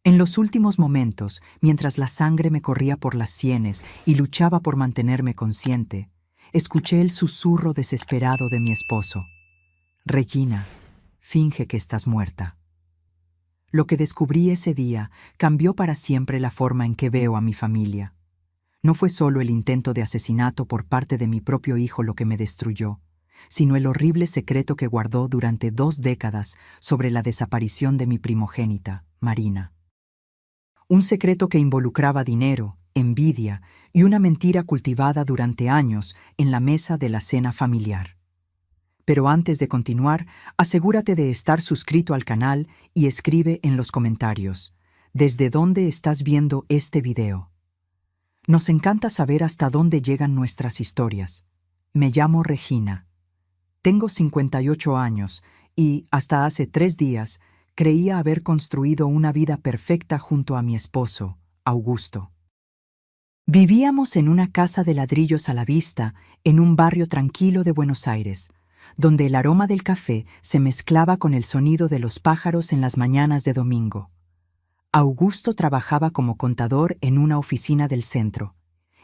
En los últimos momentos, mientras la sangre me corría por las sienes y luchaba por mantenerme consciente, escuché el susurro desesperado de mi esposo. Regina, finge que estás muerta. Lo que descubrí ese día cambió para siempre la forma en que veo a mi familia. No fue solo el intento de asesinato por parte de mi propio hijo lo que me destruyó, sino el horrible secreto que guardó durante 2 décadas sobre la desaparición de mi primogénita, Marina. Un secreto que involucraba dinero, envidia y una mentira cultivada durante años en la mesa de la cena familiar. Pero antes de continuar, asegúrate de estar suscrito al canal y escribe en los comentarios ¿desde dónde estás viendo este video? Nos encanta saber hasta dónde llegan nuestras historias. Me llamo Regina. Tengo 58 años y, hasta hace 3 días, creía haber construido una vida perfecta junto a mi esposo, Augusto. Vivíamos en una casa de ladrillos a la vista, en un barrio tranquilo de Buenos Aires, donde el aroma del café se mezclaba con el sonido de los pájaros en las mañanas de domingo. Augusto trabajaba como contador en una oficina del centro,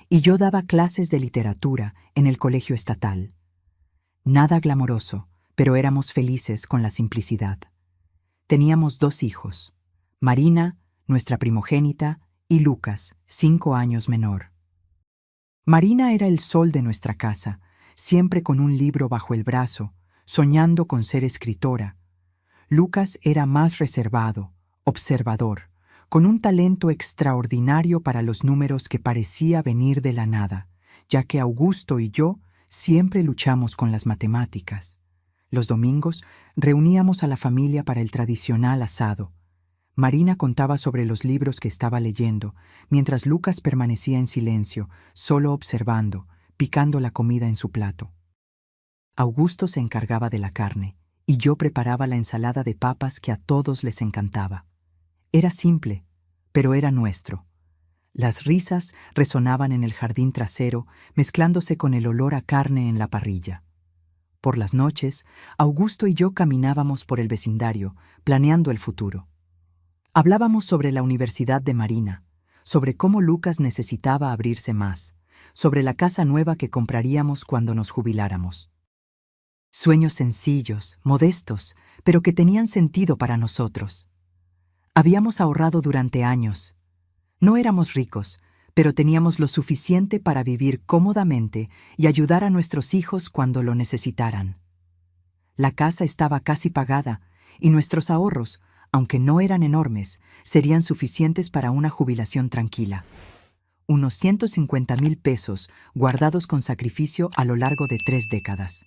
y yo daba clases de literatura en el colegio estatal. Nada glamoroso, pero éramos felices con la simplicidad. Teníamos 2 hijos, Marina, nuestra primogénita, y Lucas, 5 años menor. Marina era el sol de nuestra casa, siempre con un libro bajo el brazo, soñando con ser escritora. Lucas era más reservado, observador, con un talento extraordinario para los números que parecía venir de la nada, ya que Augusto y yo siempre luchamos con las matemáticas. Los domingos reuníamos a la familia para el tradicional asado. Marina contaba sobre los libros que estaba leyendo, mientras Lucas permanecía en silencio, solo observando, picando la comida en su plato. Augusto se encargaba de la carne, y yo preparaba la ensalada de papas que a todos les encantaba. Era simple, pero era nuestro. Las risas resonaban en el jardín trasero, mezclándose con el olor a carne en la parrilla. Por las noches, Augusto y yo caminábamos por el vecindario, planeando el futuro. Hablábamos sobre la universidad de Marina, sobre cómo Lucas necesitaba abrirse más, sobre la casa nueva que compraríamos cuando nos jubiláramos. Sueños sencillos, modestos, pero que tenían sentido para nosotros. Habíamos ahorrado durante años. No éramos ricos, pero teníamos lo suficiente para vivir cómodamente y ayudar a nuestros hijos cuando lo necesitaran. La casa estaba casi pagada y nuestros ahorros, aunque no eran enormes, serían suficientes para una jubilación tranquila. Unos 150,000 pesos guardados con sacrificio a lo largo de 3 décadas.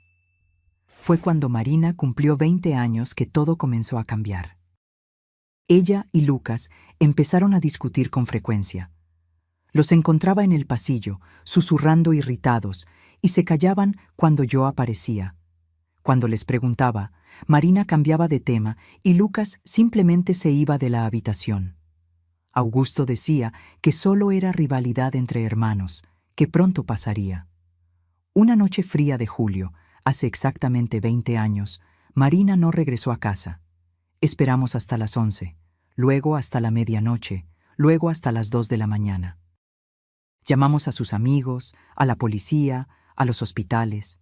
Fue cuando Marina cumplió 20 años que todo comenzó a cambiar. Ella y Lucas empezaron a discutir con frecuencia. Los encontraba en el pasillo, susurrando irritados, y se callaban cuando yo aparecía. Cuando les preguntaba, Marina cambiaba de tema y Lucas simplemente se iba de la habitación. Augusto decía que solo era rivalidad entre hermanos, que pronto pasaría. Una noche fría de julio, hace exactamente 20 años, Marina no regresó a casa. Esperamos hasta las 11, luego hasta la medianoche, luego hasta las 2 de la mañana. Llamamos a sus amigos, a la policía, a los hospitales.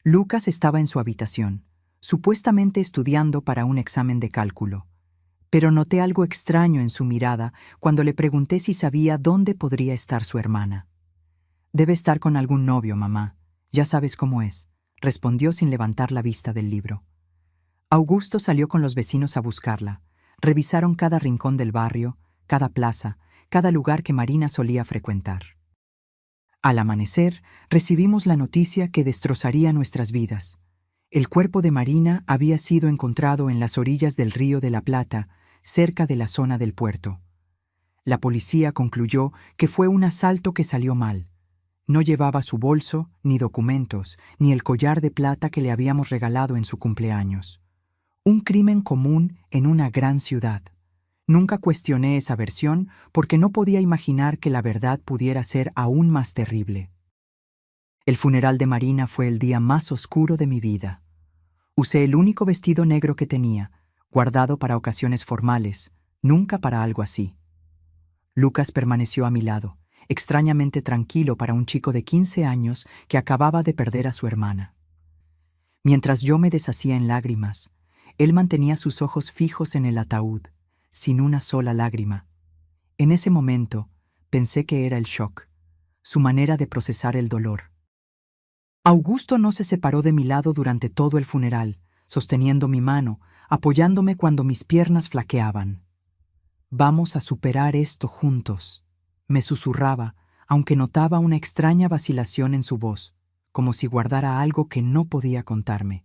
Lucas estaba en su habitación, supuestamente estudiando para un examen de cálculo, pero noté algo extraño en su mirada cuando le pregunté si sabía dónde podría estar su hermana. «Debe estar con algún novio, mamá. Ya sabes cómo es», respondió sin levantar la vista del libro. Augusto salió con los vecinos a buscarla. Revisaron cada rincón del barrio, cada plaza, cada lugar que Marina solía frecuentar. Al amanecer, recibimos la noticia que destrozaría nuestras vidas. El cuerpo de Marina había sido encontrado en las orillas del Río de la Plata, cerca de la zona del puerto. La policía concluyó que fue un asalto que salió mal. No llevaba su bolso, ni documentos, ni el collar de plata que le habíamos regalado en su cumpleaños. Un crimen común en una gran ciudad. Nunca cuestioné esa versión porque no podía imaginar que la verdad pudiera ser aún más terrible. El funeral de Marina fue el día más oscuro de mi vida. Usé el único vestido negro que tenía, guardado para ocasiones formales. Nunca para algo así. Lucas permaneció a mi lado, extrañamente tranquilo para un chico de 15 años que acababa de perder a su hermana. Mientras yo me deshacía en lágrimas, él mantenía sus ojos fijos en el ataúd, sin una sola lágrima. En ese momento, pensé que era el shock, su manera de procesar el dolor. Augusto no se separó de mi lado durante todo el funeral, sosteniendo mi mano, apoyándome cuando mis piernas flaqueaban. «Vamos a superar esto juntos», me susurraba, aunque notaba una extraña vacilación en su voz, como si guardara algo que no podía contarme.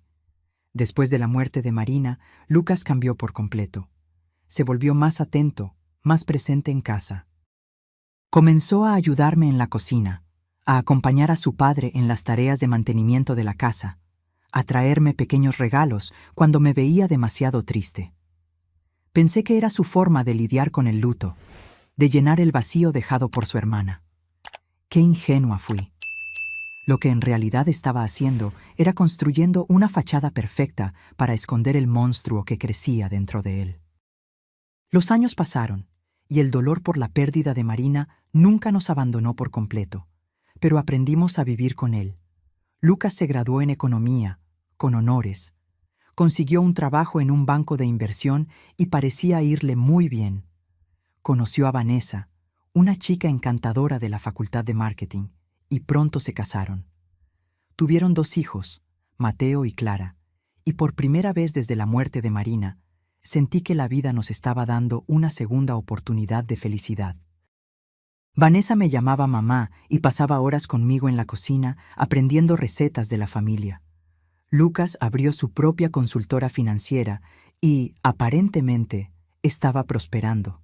Después de la muerte de Marina, Lucas cambió por completo. Se volvió más atento, más presente en casa. Comenzó a ayudarme en la cocina, a acompañar a su padre en las tareas de mantenimiento de la casa, a traerme pequeños regalos cuando me veía demasiado triste. Pensé que era su forma de lidiar con el luto, de llenar el vacío dejado por su hermana. Qué ingenua fui. Lo que en realidad estaba haciendo era construyendo una fachada perfecta para esconder el monstruo que crecía dentro de él. Los años pasaron, y el dolor por la pérdida de Marina nunca nos abandonó por completo, pero aprendimos a vivir con él. Lucas se graduó en economía, con honores. Consiguió un trabajo en un banco de inversión y parecía irle muy bien. Conoció a Vanessa, una chica encantadora de la Facultad de Marketing, y pronto se casaron. Tuvieron 2 hijos, Mateo y Clara, y por primera vez desde la muerte de Marina, sentí que la vida nos estaba dando una segunda oportunidad de felicidad. Vanessa me llamaba mamá y pasaba horas conmigo en la cocina aprendiendo recetas de la familia. Lucas abrió su propia consultora financiera y, aparentemente, estaba prosperando.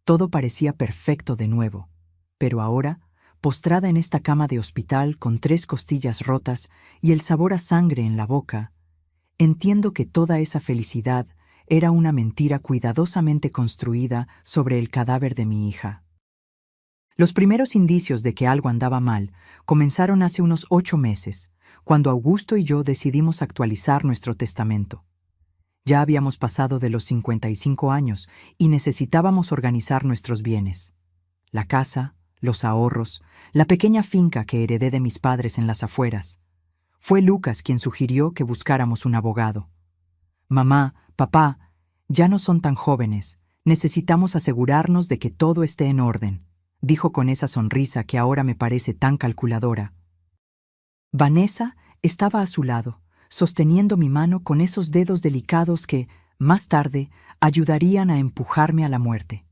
Todo parecía perfecto de nuevo, pero ahora, postrada en esta cama de hospital con 3 costillas rotas y el sabor a sangre en la boca, entiendo que toda esa felicidad era una mentira cuidadosamente construida sobre el cadáver de mi hija. Los primeros indicios de que algo andaba mal comenzaron hace unos 8 meses, cuando Augusto y yo decidimos actualizar nuestro testamento. Ya habíamos pasado de los 55 años y necesitábamos organizar nuestros bienes. La casa, los ahorros, la pequeña finca que heredé de mis padres en las afueras. Fue Lucas quien sugirió que buscáramos un abogado. «Mamá, papá, ya no son tan jóvenes. Necesitamos asegurarnos de que todo esté en orden», dijo con esa sonrisa que ahora me parece tan calculadora. Vanessa estaba a su lado, sosteniendo mi mano con esos dedos delicados que, más tarde, ayudarían a empujarme a la muerte.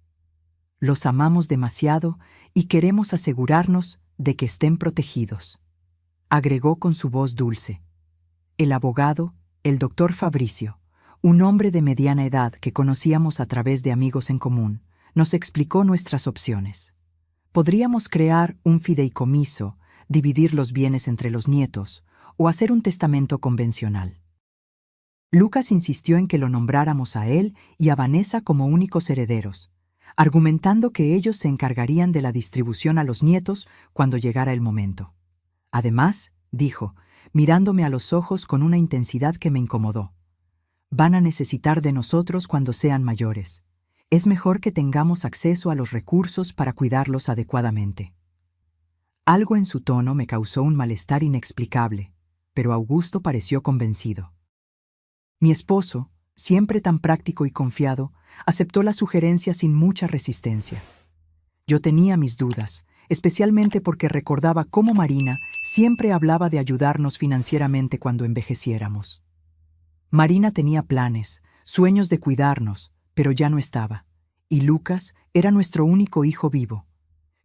Los amamos demasiado y queremos asegurarnos de que estén protegidos, agregó con su voz dulce. El abogado, el doctor Fabricio, un hombre de mediana edad que conocíamos a través de amigos en común, nos explicó nuestras opciones. Podríamos crear un fideicomiso, dividir los bienes entre los nietos o hacer un testamento convencional. Lucas insistió en que lo nombráramos a él y a Vanessa como únicos herederos, argumentando que ellos se encargarían de la distribución a los nietos cuando llegara el momento. Además, dijo, mirándome a los ojos con una intensidad que me incomodó, van a necesitar de nosotros cuando sean mayores. Es mejor que tengamos acceso a los recursos para cuidarlos adecuadamente. Algo en su tono me causó un malestar inexplicable, pero Augusto pareció convencido. Mi esposo, siempre tan práctico y confiado, aceptó la sugerencia sin mucha resistencia. Yo tenía mis dudas, especialmente porque recordaba cómo Marina siempre hablaba de ayudarnos financieramente cuando envejeciéramos. Marina tenía planes, sueños de cuidarnos, pero ya no estaba, y Lucas era nuestro único hijo vivo.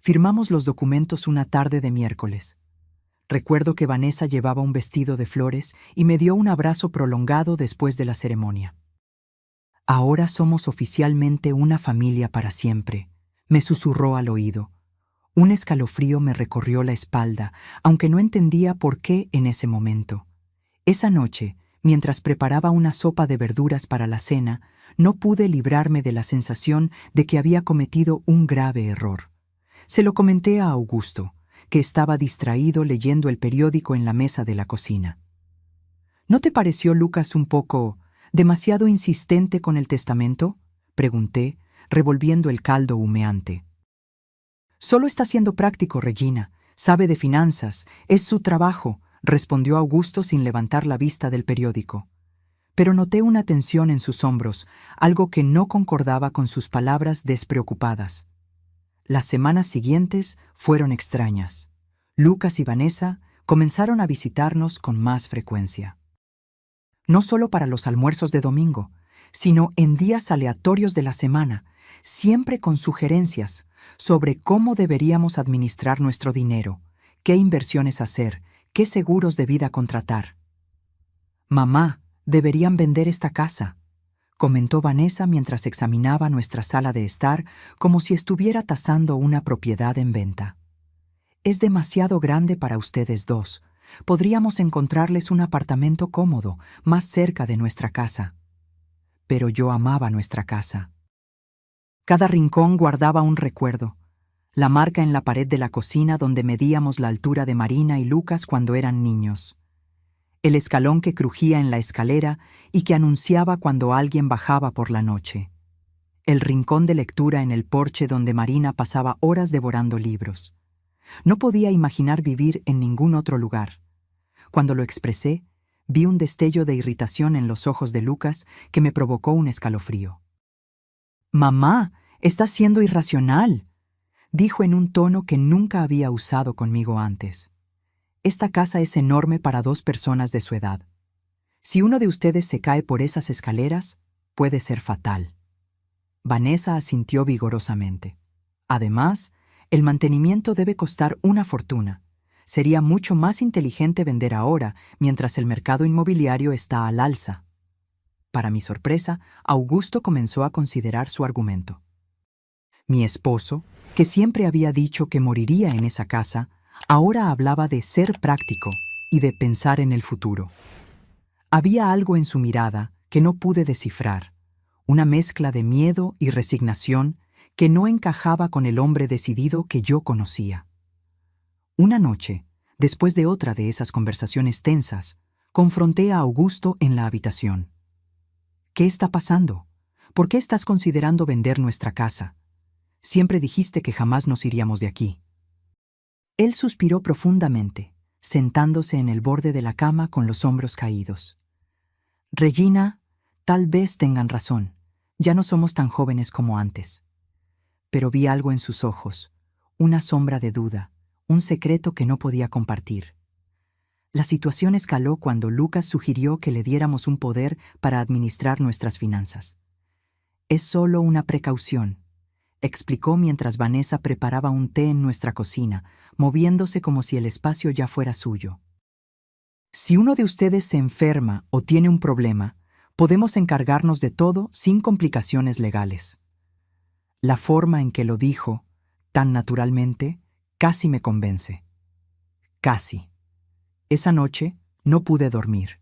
Firmamos los documentos una tarde de miércoles. Recuerdo que Vanessa llevaba un vestido de flores y me dio un abrazo prolongado después de la ceremonia. Ahora somos oficialmente una familia para siempre, me susurró al oído. Un escalofrío me recorrió la espalda, aunque no entendía por qué en ese momento. Esa noche, mientras preparaba una sopa de verduras para la cena, no pude librarme de la sensación de que había cometido un grave error. Se lo comenté a Augusto, que estaba distraído leyendo el periódico en la mesa de la cocina. ¿No te pareció Lucas un poco demasiado insistente con el testamento?, pregunté, revolviendo el caldo humeante. «Solo está siendo práctico, Regina. Sabe de finanzas. Es su trabajo», respondió Augusto sin levantar la vista del periódico. Pero noté una tensión en sus hombros, algo que no concordaba con sus palabras despreocupadas. Las semanas siguientes fueron extrañas. Lucas y Vanessa comenzaron a visitarnos con más frecuencia. No solo para los almuerzos de domingo, sino en días aleatorios de la semana, siempre con sugerencias sobre cómo deberíamos administrar nuestro dinero, qué inversiones hacer, qué seguros de vida contratar. «Mamá, deberían vender esta casa», comentó Vanessa mientras examinaba nuestra sala de estar como si estuviera tasando una propiedad en venta. «Es demasiado grande para ustedes dos. Podríamos encontrarles un apartamento cómodo, más cerca de nuestra casa». Pero yo amaba nuestra casa. Cada rincón guardaba un recuerdo. La marca en la pared de la cocina donde medíamos la altura de Marina y Lucas cuando eran niños. El escalón que crujía en la escalera y que anunciaba cuando alguien bajaba por la noche. El rincón de lectura en el porche donde Marina pasaba horas devorando libros. No podía imaginar vivir en ningún otro lugar. Cuando lo expresé, vi un destello de irritación en los ojos de Lucas que me provocó un escalofrío. «Mamá, estás siendo irracional», dijo en un tono que nunca había usado conmigo antes. «Esta casa es enorme para 2 personas de su edad. Si uno de ustedes se cae por esas escaleras, puede ser fatal». Vanessa asintió vigorosamente. «Además, el mantenimiento debe costar una fortuna. Sería mucho más inteligente vender ahora, mientras el mercado inmobiliario está al alza». Para mi sorpresa, Augusto comenzó a considerar su argumento. Mi esposo, que siempre había dicho que moriría en esa casa, ahora hablaba de ser práctico y de pensar en el futuro. Había algo en su mirada que no pude descifrar, una mezcla de miedo y resignación que no encajaba con el hombre decidido que yo conocía. Una noche, después de otra de esas conversaciones tensas, confronté a Augusto en la habitación. «¿Qué está pasando? ¿Por qué estás considerando vender nuestra casa? Siempre dijiste que jamás nos iríamos de aquí». Él suspiró profundamente, sentándose en el borde de la cama con los hombros caídos. «Regina, tal vez tengan razón. Ya no somos tan jóvenes como antes». Pero vi algo en sus ojos, una sombra de duda, un secreto que no podía compartir. La situación escaló cuando Lucas sugirió que le diéramos un poder para administrar nuestras finanzas. «Es solo una precaución», explicó mientras Vanessa preparaba un té en nuestra cocina, moviéndose como si el espacio ya fuera suyo. «Si uno de ustedes se enferma o tiene un problema, podemos encargarnos de todo sin complicaciones legales». La forma en que lo dijo, tan naturalmente, casi me convence. Casi. Esa noche no pude dormir.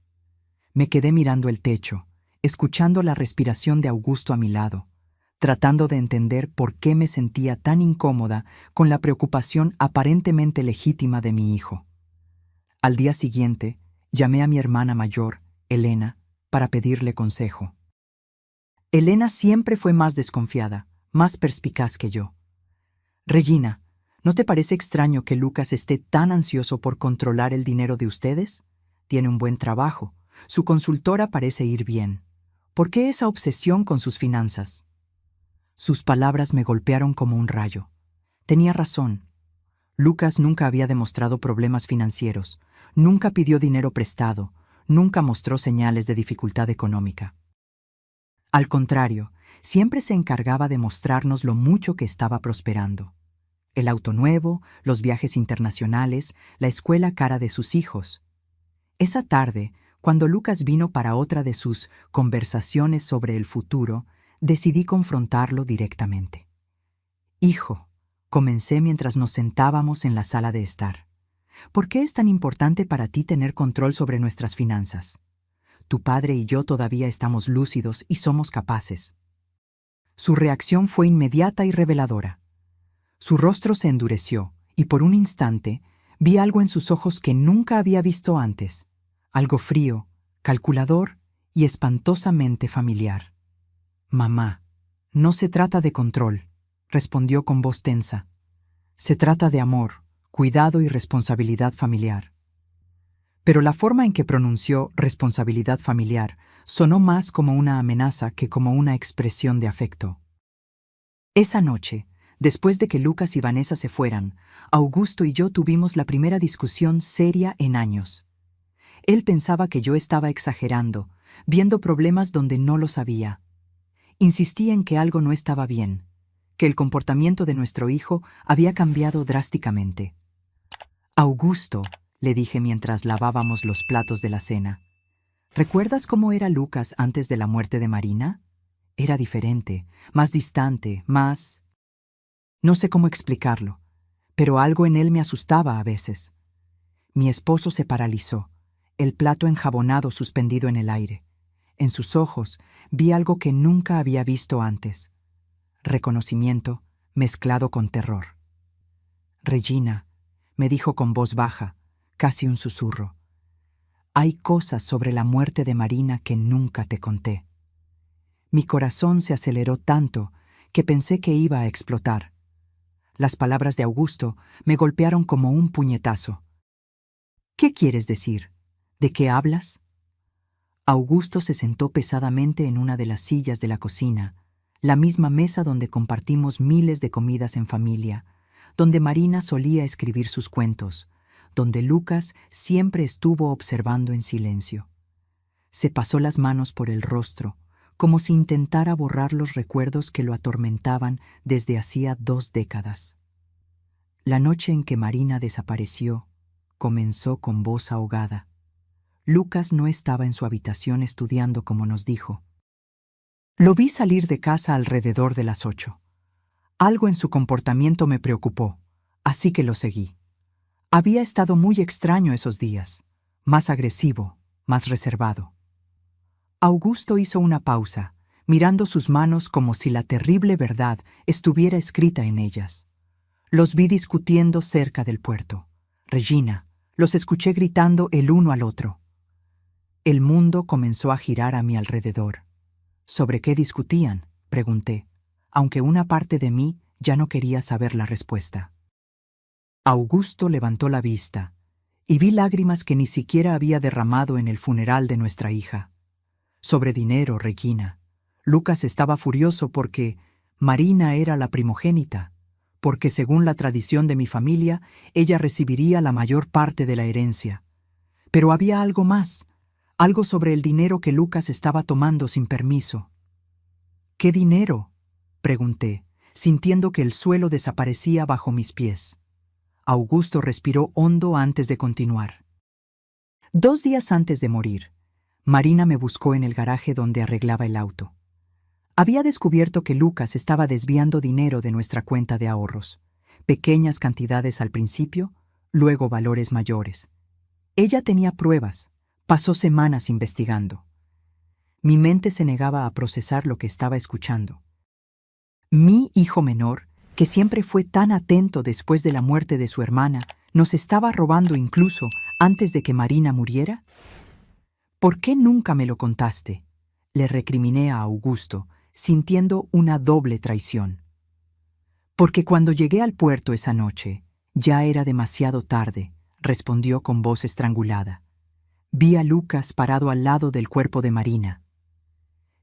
Me quedé mirando el techo, escuchando la respiración de Augusto a mi lado, tratando de entender por qué me sentía tan incómoda con la preocupación aparentemente legítima de mi hijo. Al día siguiente, llamé a mi hermana mayor, Elena, para pedirle consejo. Elena siempre fue más desconfiada, más perspicaz que yo. «Regina, ¿no te parece extraño que Lucas esté tan ansioso por controlar el dinero de ustedes? Tiene un buen trabajo, su consultora parece ir bien. ¿Por qué esa obsesión con sus finanzas?» Sus palabras me golpearon como un rayo. Tenía razón. Lucas nunca había demostrado problemas financieros, nunca pidió dinero prestado, nunca mostró señales de dificultad económica. Al contrario, siempre se encargaba de mostrarnos lo mucho que estaba prosperando. El auto nuevo, los viajes internacionales, la escuela cara de sus hijos. Esa tarde, cuando Lucas vino para otra de sus conversaciones sobre el futuro, decidí confrontarlo directamente. «Hijo», comencé mientras nos sentábamos en la sala de estar, «¿por qué es tan importante para ti tener control sobre nuestras finanzas? Tu padre y yo todavía estamos lúcidos y somos capaces». Su reacción fue inmediata y reveladora. Su rostro se endureció y por un instante vi algo en sus ojos que nunca había visto antes, algo frío, calculador y espantosamente familiar. «Mamá, No se trata de control, respondió con voz tensa. Se trata de amor, cuidado y responsabilidad familiar. Pero la forma en que pronunció responsabilidad familiar sonó más como una amenaza que como una expresión de afecto. Esa noche, después de que Lucas y Vanessa se fueran, Augusto y yo tuvimos la primera discusión seria en años. Él pensaba que yo estaba exagerando, viendo problemas donde no los había. Insistía en que algo no estaba bien, que el comportamiento de nuestro hijo había cambiado drásticamente. Augusto, le dije mientras lavábamos los platos de la cena, ¿recuerdas cómo era Lucas antes de la muerte de Marina? Era diferente, más distante, más... No sé cómo explicarlo, pero algo en él me asustaba a veces. Mi esposo se paralizó, el plato enjabonado suspendido en el aire. En sus ojos vi algo que nunca había visto antes. Reconocimiento mezclado con terror. Regina, me dijo con voz baja, casi un susurro. Hay cosas sobre la muerte de Marina que nunca te conté. Mi corazón se aceleró tanto que pensé que iba a explotar. Las palabras de Augusto me golpearon como un puñetazo. ¿Qué quieres decir? ¿De qué hablas? Augusto se sentó pesadamente en una de las sillas de la cocina, la misma mesa donde compartimos miles de comidas en familia, donde Marina solía escribir sus cuentos, donde Lucas siempre estuvo observando en silencio. Se pasó las manos por el rostro, como si intentara borrar los recuerdos que lo atormentaban desde hacía 2 décadas. La noche en que Marina desapareció, comenzó con voz ahogada. Lucas no estaba en su habitación estudiando como nos dijo. Lo vi salir de casa alrededor de las 8. Algo en su comportamiento me preocupó, así que lo seguí. Había estado muy extraño esos días, más agresivo, más reservado. Augusto hizo una pausa, mirando sus manos como si la terrible verdad estuviera escrita en ellas. Los vi discutiendo cerca del puerto. Regina, los escuché gritando el uno al otro. El mundo comenzó a girar a mi alrededor. ¿Sobre qué discutían?, pregunté, aunque una parte de mí ya no quería saber la respuesta. Augusto levantó la vista, y vi lágrimas que ni siquiera había derramado en el funeral de nuestra hija. Sobre dinero, Regina. Lucas estaba furioso porque Marina era la primogénita, porque según la tradición de mi familia, ella recibiría la mayor parte de la herencia. Pero había algo más, algo sobre el dinero que Lucas estaba tomando sin permiso. ¿Qué dinero?, pregunté, sintiendo que el suelo desaparecía bajo mis pies. Augusto respiró hondo antes de continuar. 2 días antes de morir, Marina me buscó en el garaje donde arreglaba el auto. Había descubierto que Lucas estaba desviando dinero de nuestra cuenta de ahorros, pequeñas cantidades al principio, luego valores mayores. Ella tenía pruebas, pasó semanas investigando. Mi mente se negaba a procesar lo que estaba escuchando. Mi hijo menor, que siempre fue tan atento después de la muerte de su hermana, ¿nos estaba robando incluso antes de que Marina muriera? ¿Por qué nunca me lo contaste?, le recriminé a Augusto, sintiendo una doble traición. Porque cuando llegué al puerto esa noche, ya era demasiado tarde, respondió con voz estrangulada. Vi a Lucas parado al lado del cuerpo de Marina.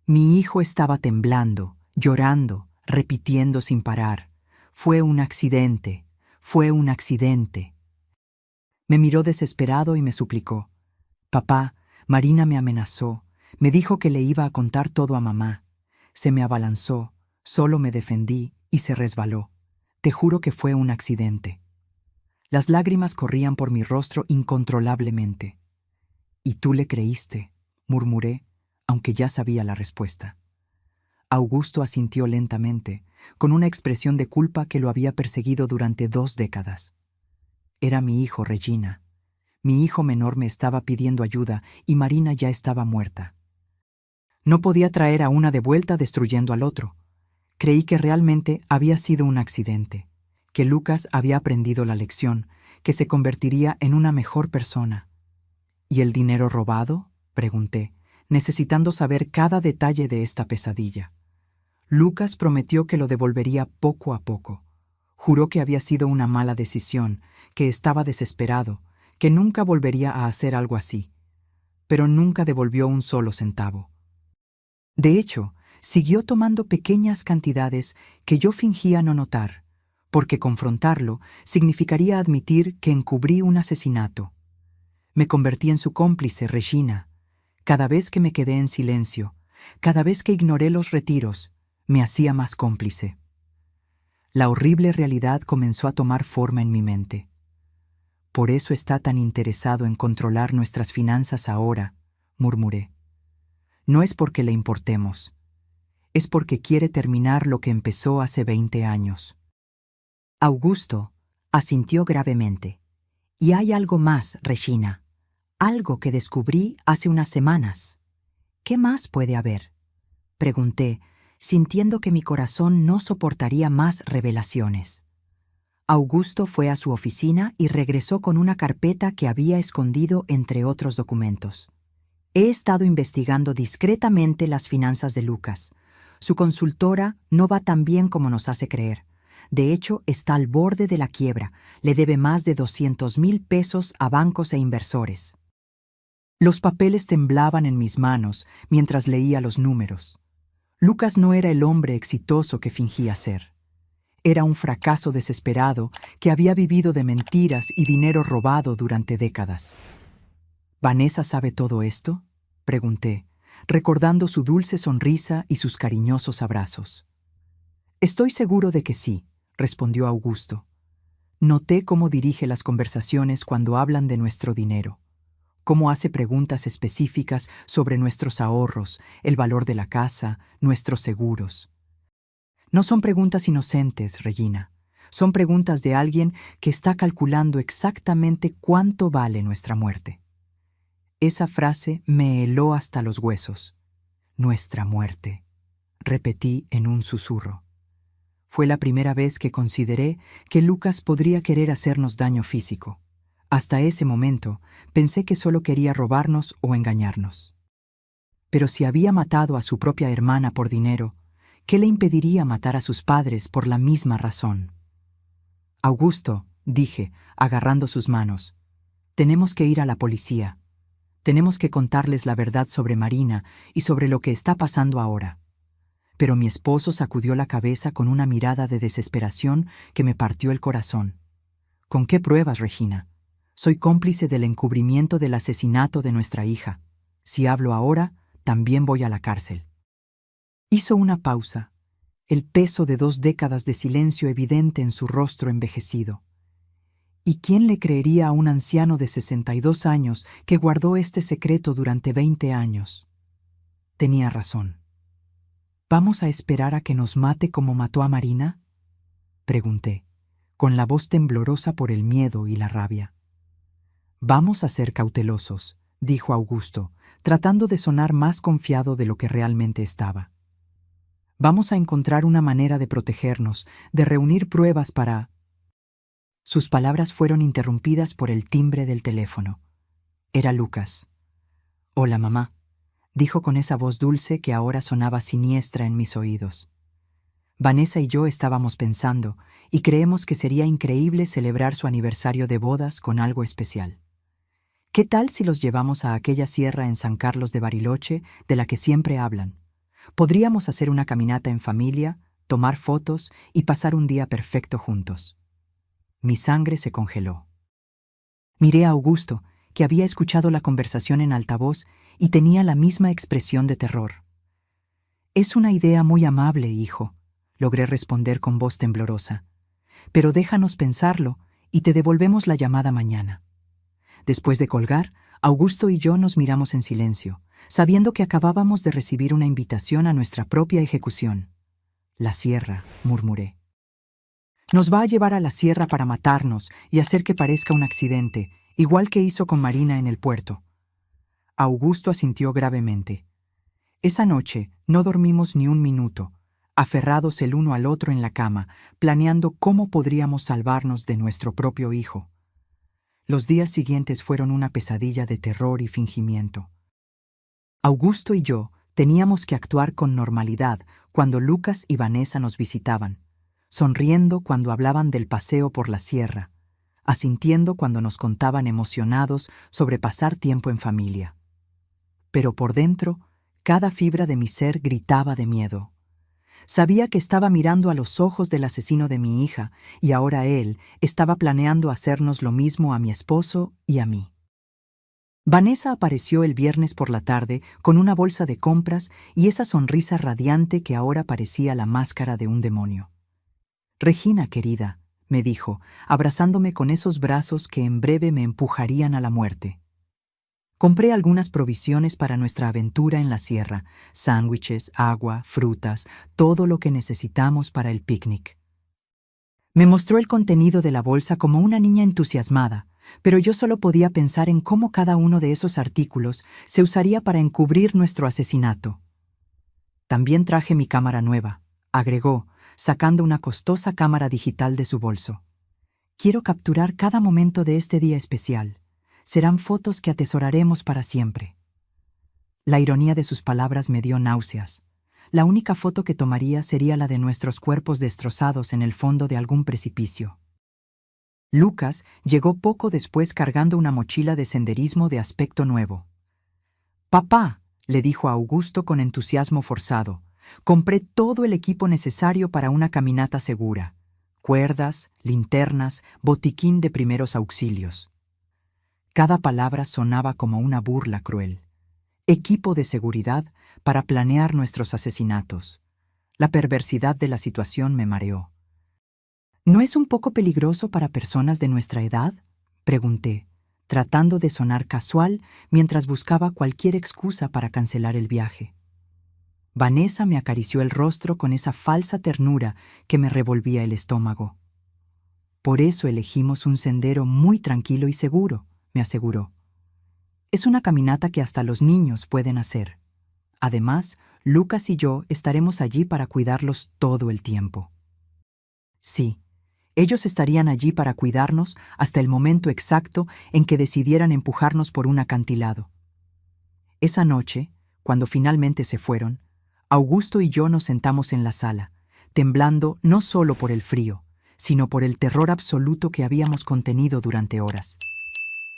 Mi hijo estaba temblando, llorando, repitiendo sin parar. Fue un accidente, fue un accidente. Me miró desesperado y me suplicó. Papá, Marina me amenazó, me dijo que le iba a contar todo a mamá. Se me abalanzó, solo me defendí y se resbaló. Te juro que fue un accidente. Las lágrimas corrían por mi rostro incontrolablemente. «¿Y tú le creíste?», murmuré, aunque ya sabía la respuesta. Augusto asintió lentamente, con una expresión de culpa que lo había perseguido durante 2 décadas. Era mi hijo, Regina. Mi hijo menor me estaba pidiendo ayuda y Marina ya estaba muerta. No podía traer a una de vuelta destruyendo al otro. Creí que realmente había sido un accidente, que Lucas había aprendido la lección, que se convertiría en una mejor persona. ¿Y el dinero robado?, pregunté, necesitando saber cada detalle de esta pesadilla. Lucas prometió que lo devolvería poco a poco. Juró que había sido una mala decisión, que estaba desesperado, que nunca volvería a hacer algo así. Pero nunca devolvió un solo centavo. De hecho, siguió tomando pequeñas cantidades que yo fingía no notar, porque confrontarlo significaría admitir que encubrí un asesinato. Me convertí en su cómplice, Regina. Cada vez que me quedé en silencio, cada vez que ignoré los retiros, me hacía más cómplice. La horrible realidad comenzó a tomar forma en mi mente. Por eso está tan interesado en controlar nuestras finanzas ahora, murmuré. No es porque le importemos, es porque quiere terminar lo que empezó hace 20 años. Augusto asintió gravemente. Y hay algo más, Regina. Algo que descubrí hace unas semanas. ¿Qué más puede haber? Pregunté, sintiendo que mi corazón no soportaría más revelaciones. Augusto fue a su oficina y regresó con una carpeta que había escondido entre otros documentos. He estado investigando discretamente las finanzas de Lucas. Su consultora no va tan bien como nos hace creer. De hecho, está al borde de la quiebra. Le debe más de 200,000 pesos a bancos e inversores. Los papeles temblaban en mis manos mientras leía los números. Lucas no era el hombre exitoso que fingía ser. Era un fracaso desesperado que había vivido de mentiras y dinero robado durante décadas. ¿Vanessa sabe todo esto?, pregunté, recordando su dulce sonrisa y sus cariñosos abrazos. Estoy seguro de que sí, respondió Augusto. Noté cómo dirige las conversaciones cuando hablan de nuestro dinero, cómo hace preguntas específicas sobre nuestros ahorros, el valor de la casa, nuestros seguros. No son preguntas inocentes, Regina. Son preguntas de alguien que está calculando exactamente cuánto vale nuestra muerte. Esa frase me heló hasta los huesos. Nuestra muerte, repetí en un susurro. Fue la primera vez que consideré que Lucas podría querer hacernos daño físico. Hasta ese momento pensé que solo quería robarnos o engañarnos. Pero si había matado a su propia hermana por dinero, ¿qué le impediría matar a sus padres por la misma razón? Augusto, dije, agarrando sus manos, tenemos que ir a la policía. Tenemos que contarles la verdad sobre Marina y sobre lo que está pasando ahora. Pero mi esposo sacudió la cabeza con una mirada de desesperación que me partió el corazón. ¿Con qué pruebas, Regina? Soy cómplice del encubrimiento del asesinato de nuestra hija. Si hablo ahora, también voy a la cárcel. Hizo una pausa, el peso de 2 décadas de silencio evidente en su rostro envejecido. ¿Y quién le creería a un anciano de 62 años que guardó este secreto durante 20 años? Tenía razón. ¿Vamos a esperar a que nos mate como mató a Marina?, pregunté, con la voz temblorosa por el miedo y la rabia. Vamos a ser cautelosos, dijo Augusto, tratando de sonar más confiado de lo que realmente estaba. Vamos a encontrar una manera de protegernos, de reunir pruebas para... Sus palabras fueron interrumpidas por el timbre del teléfono. Era Lucas. «Hola, mamá», dijo con esa voz dulce que ahora sonaba siniestra en mis oídos. Vanessa y yo estábamos pensando, y creemos que sería increíble celebrar su aniversario de bodas con algo especial. ¿Qué tal si los llevamos a aquella sierra en San Carlos de Bariloche de la que siempre hablan? Podríamos hacer una caminata en familia, tomar fotos y pasar un día perfecto juntos. Mi sangre se congeló. Miré a Augusto, que había escuchado la conversación en altavoz y tenía la misma expresión de terror. «Es una idea muy amable, hijo», logré responder con voz temblorosa. «Pero déjanos pensarlo y te devolvemos la llamada mañana». Después de colgar, Augusto y yo nos miramos en silencio, sabiendo que acabábamos de recibir una invitación a nuestra propia ejecución. «La sierra», murmuré. «Nos va a llevar a la sierra para matarnos y hacer que parezca un accidente, igual que hizo con Marina en el puerto». Augusto asintió gravemente. Esa noche no dormimos ni un minuto, aferrados el uno al otro en la cama, planeando cómo podríamos salvarnos de nuestro propio hijo. Los días siguientes fueron una pesadilla de terror y fingimiento. Augusto y yo teníamos que actuar con normalidad, cuando Lucas y Vanessa nos visitaban, sonriendo cuando hablaban del paseo por la sierra, asintiendo cuando nos contaban emocionados sobre pasar tiempo en familia. Pero por dentro, cada fibra de mi ser gritaba de miedo. Sabía que estaba mirando a los ojos del asesino de mi hija y ahora él estaba planeando hacernos lo mismo a mi esposo y a mí. Vanessa apareció el viernes por la tarde con una bolsa de compras y esa sonrisa radiante que ahora parecía la máscara de un demonio. «Regina, querida», me dijo, abrazándome con esos brazos que en breve me empujarían a la muerte. Compré algunas provisiones para nuestra aventura en la sierra, sándwiches, agua, frutas, todo lo que necesitamos para el picnic. Me mostró el contenido de la bolsa como una niña entusiasmada, pero yo solo podía pensar en cómo cada uno de esos artículos se usaría para encubrir nuestro asesinato. También traje mi cámara nueva, agregó, sacando una costosa cámara digital de su bolso. Quiero capturar cada momento de este día especial. Serán fotos que atesoraremos para siempre. La ironía de sus palabras me dio náuseas. La única foto que tomaría sería la de nuestros cuerpos destrozados en el fondo de algún precipicio. Lucas llegó poco después cargando una mochila de senderismo de aspecto nuevo. «Papá», le dijo a Augusto con entusiasmo forzado, «compré todo el equipo necesario para una caminata segura. Cuerdas, linternas, botiquín de primeros auxilios». Cada palabra sonaba como una burla cruel. Equipo de seguridad para planear nuestros asesinatos. La perversidad de la situación me mareó. «¿No es un poco peligroso para personas de nuestra edad?», pregunté, tratando de sonar casual mientras buscaba cualquier excusa para cancelar el viaje. Vanessa me acarició el rostro con esa falsa ternura que me revolvía el estómago. «Por eso elegimos un sendero muy tranquilo y seguro», me aseguró. «Es una caminata que hasta los niños pueden hacer. Además, Lucas y yo estaremos allí para cuidarlos todo el tiempo». Sí, ellos estarían allí para cuidarnos hasta el momento exacto en que decidieran empujarnos por un acantilado. Esa noche, cuando finalmente se fueron, Augusto y yo nos sentamos en la sala, temblando no solo por el frío, sino por el terror absoluto que habíamos contenido durante horas.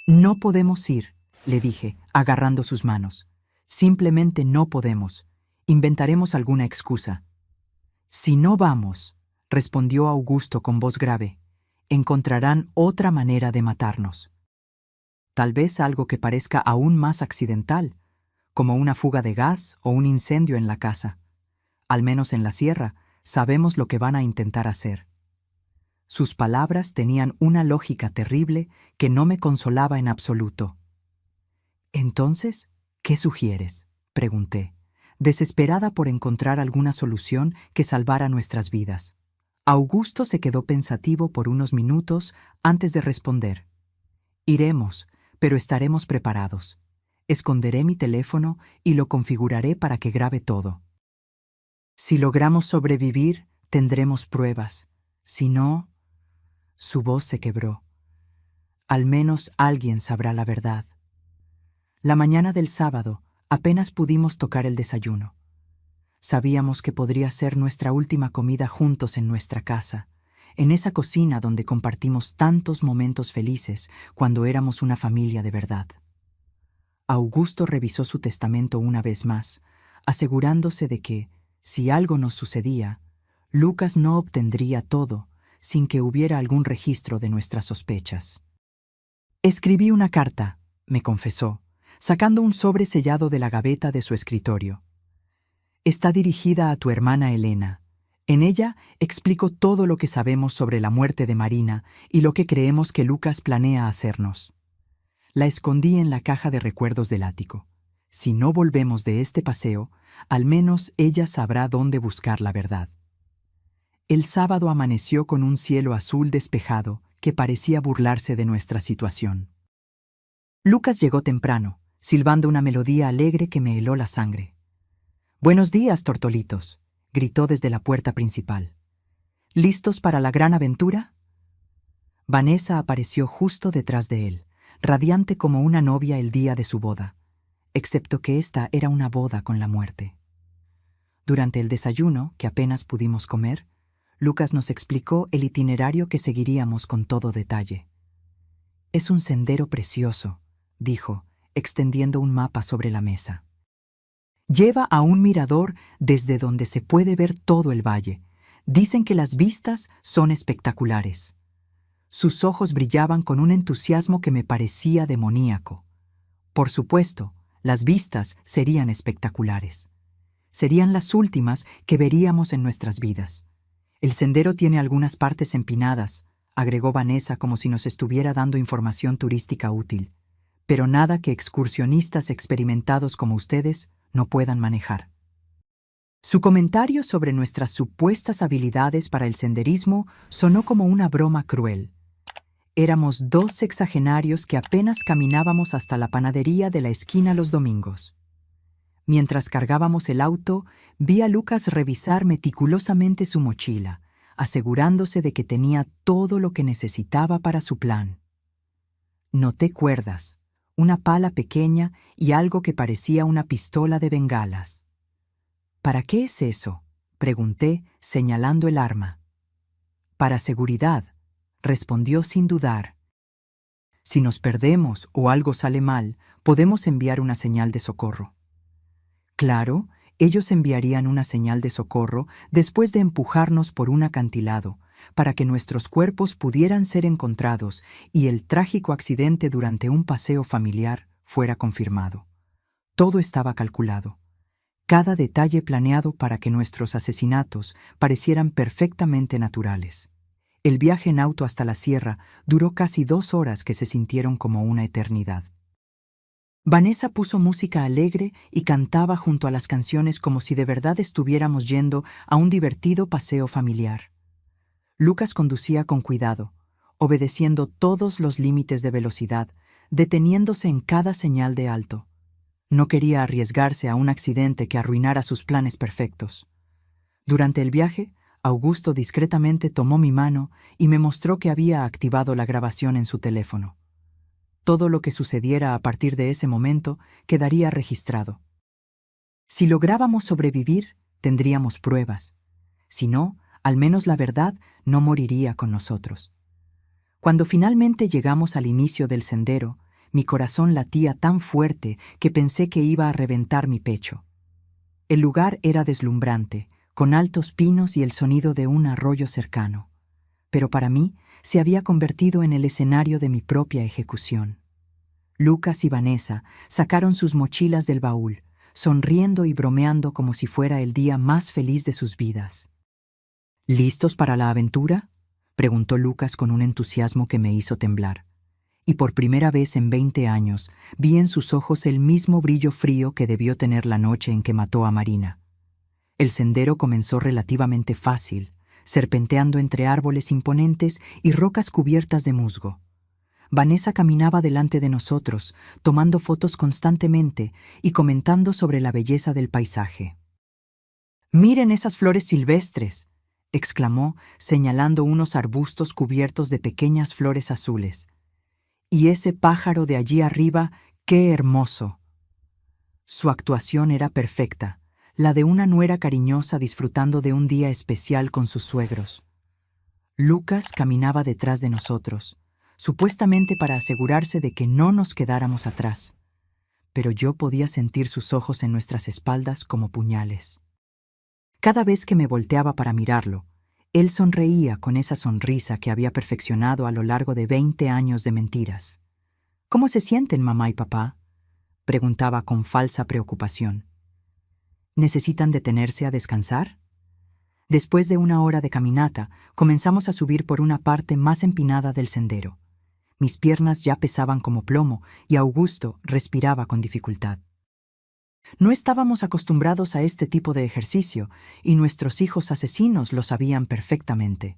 «No podemos ir», le dije, agarrando sus manos. «Simplemente no podemos. Inventaremos alguna excusa». «Si no vamos», respondió Augusto con voz grave, «encontrarán otra manera de matarnos. Tal vez algo que parezca aún más accidental, como una fuga de gas o un incendio en la casa. Al menos en la sierra, sabemos lo que van a intentar hacer». Sus palabras tenían una lógica terrible que no me consolaba en absoluto. «Entonces, ¿qué sugieres?», pregunté, desesperada por encontrar alguna solución que salvara nuestras vidas. Augusto se quedó pensativo por unos minutos antes de responder. «Iremos, pero estaremos preparados. Esconderé mi teléfono y lo configuraré para que grabe todo. Si logramos sobrevivir, tendremos pruebas. Si no...» Su voz se quebró. «Al menos alguien sabrá la verdad». La mañana del sábado apenas pudimos tocar el desayuno. Sabíamos que podría ser nuestra última comida juntos en nuestra casa, en esa cocina donde compartimos tantos momentos felices cuando éramos una familia de verdad. Augusto revisó su testamento una vez más, asegurándose de que, si algo nos sucedía, Lucas no obtendría todo sin que hubiera algún registro de nuestras sospechas. «Escribí una carta», me confesó, sacando un sobre sellado de la gaveta de su escritorio. «Está dirigida a tu hermana Elena. En ella explico todo lo que sabemos sobre la muerte de Marina y lo que creemos que Lucas planea hacernos. La escondí en la caja de recuerdos del ático. Si no volvemos de este paseo, al menos ella sabrá dónde buscar la verdad». El sábado amaneció con un cielo azul despejado que parecía burlarse de nuestra situación. Lucas llegó temprano, silbando una melodía alegre que me heló la sangre. «Buenos días, tortolitos», gritó desde la puerta principal. «¿Listos para la gran aventura?». Vanessa apareció justo detrás de él, radiante como una novia el día de su boda, excepto que esta era una boda con la muerte. Durante el desayuno, que apenas pudimos comer, Lucas nos explicó el itinerario que seguiríamos con todo detalle. «Es un sendero precioso», dijo, extendiendo un mapa sobre la mesa. «Lleva a un mirador desde donde se puede ver todo el valle. Dicen que las vistas son espectaculares». Sus ojos brillaban con un entusiasmo que me parecía demoníaco. Por supuesto, las vistas serían espectaculares. Serían las últimas que veríamos en nuestras vidas. «El sendero tiene algunas partes empinadas», agregó Vanessa como si nos estuviera dando información turística útil, «pero nada que excursionistas experimentados como ustedes no puedan manejar». Su comentario sobre nuestras supuestas habilidades para el senderismo sonó como una broma cruel. Éramos dos sexagenarios que apenas caminábamos hasta la panadería de la esquina los domingos. Mientras cargábamos el auto, vi a Lucas revisar meticulosamente su mochila, asegurándose de que tenía todo lo que necesitaba para su plan. Noté cuerdas, una pala pequeña y algo que parecía una pistola de bengalas. «¿Para qué es eso?», pregunté, señalando el arma. «Para seguridad», respondió sin dudar. «Si nos perdemos o algo sale mal, podemos enviar una señal de socorro». Claro, ellos enviarían una señal de socorro después de empujarnos por un acantilado, para que nuestros cuerpos pudieran ser encontrados y el trágico accidente durante un paseo familiar fuera confirmado. Todo estaba calculado. Cada detalle planeado para que nuestros asesinatos parecieran perfectamente naturales. El viaje en auto hasta la sierra duró casi 2 horas que se sintieron como una eternidad. Vanessa puso música alegre y cantaba junto a las canciones como si de verdad estuviéramos yendo a un divertido paseo familiar. Lucas conducía con cuidado, obedeciendo todos los límites de velocidad, deteniéndose en cada señal de alto. No quería arriesgarse a un accidente que arruinara sus planes perfectos. Durante el viaje, Augusto discretamente tomó mi mano y me mostró que había activado la grabación en su teléfono. Todo lo que sucediera a partir de ese momento quedaría registrado. Si lográbamos sobrevivir, tendríamos pruebas. Si no, al menos la verdad no moriría con nosotros. Cuando finalmente llegamos al inicio del sendero, mi corazón latía tan fuerte que pensé que iba a reventar mi pecho. El lugar era deslumbrante, con altos pinos y el sonido de un arroyo cercano. Pero para mí se había convertido en el escenario de mi propia ejecución. Lucas y Vanessa sacaron sus mochilas del baúl, sonriendo y bromeando como si fuera el día más feliz de sus vidas. «¿Listos para la aventura?», preguntó Lucas con un entusiasmo que me hizo temblar. Y por primera vez en 20 años vi en sus ojos el mismo brillo frío que debió tener la noche en que mató a Marina. El sendero comenzó relativamente fácil, serpenteando entre árboles imponentes y rocas cubiertas de musgo. Vanessa caminaba delante de nosotros, tomando fotos constantemente y comentando sobre la belleza del paisaje. «¡Miren esas flores silvestres!», exclamó, señalando unos arbustos cubiertos de pequeñas flores azules. «Y ese pájaro de allí arriba, ¡qué hermoso!». Su actuación era perfecta, la de una nuera cariñosa disfrutando de un día especial con sus suegros. Lucas caminaba detrás de nosotros, supuestamente para asegurarse de que no nos quedáramos atrás, pero yo podía sentir sus ojos en nuestras espaldas como puñales. Cada vez que me volteaba para mirarlo, él sonreía con esa sonrisa que había perfeccionado a lo largo de 20 años de mentiras. «¿Cómo se sienten, mamá y papá?», preguntaba con falsa preocupación. «¿Necesitan detenerse a descansar?». Después de 1 hora de caminata, comenzamos a subir por una parte más empinada del sendero. Mis piernas ya pesaban como plomo y Augusto respiraba con dificultad. No estábamos acostumbrados a este tipo de ejercicio y nuestros hijos asesinos lo sabían perfectamente.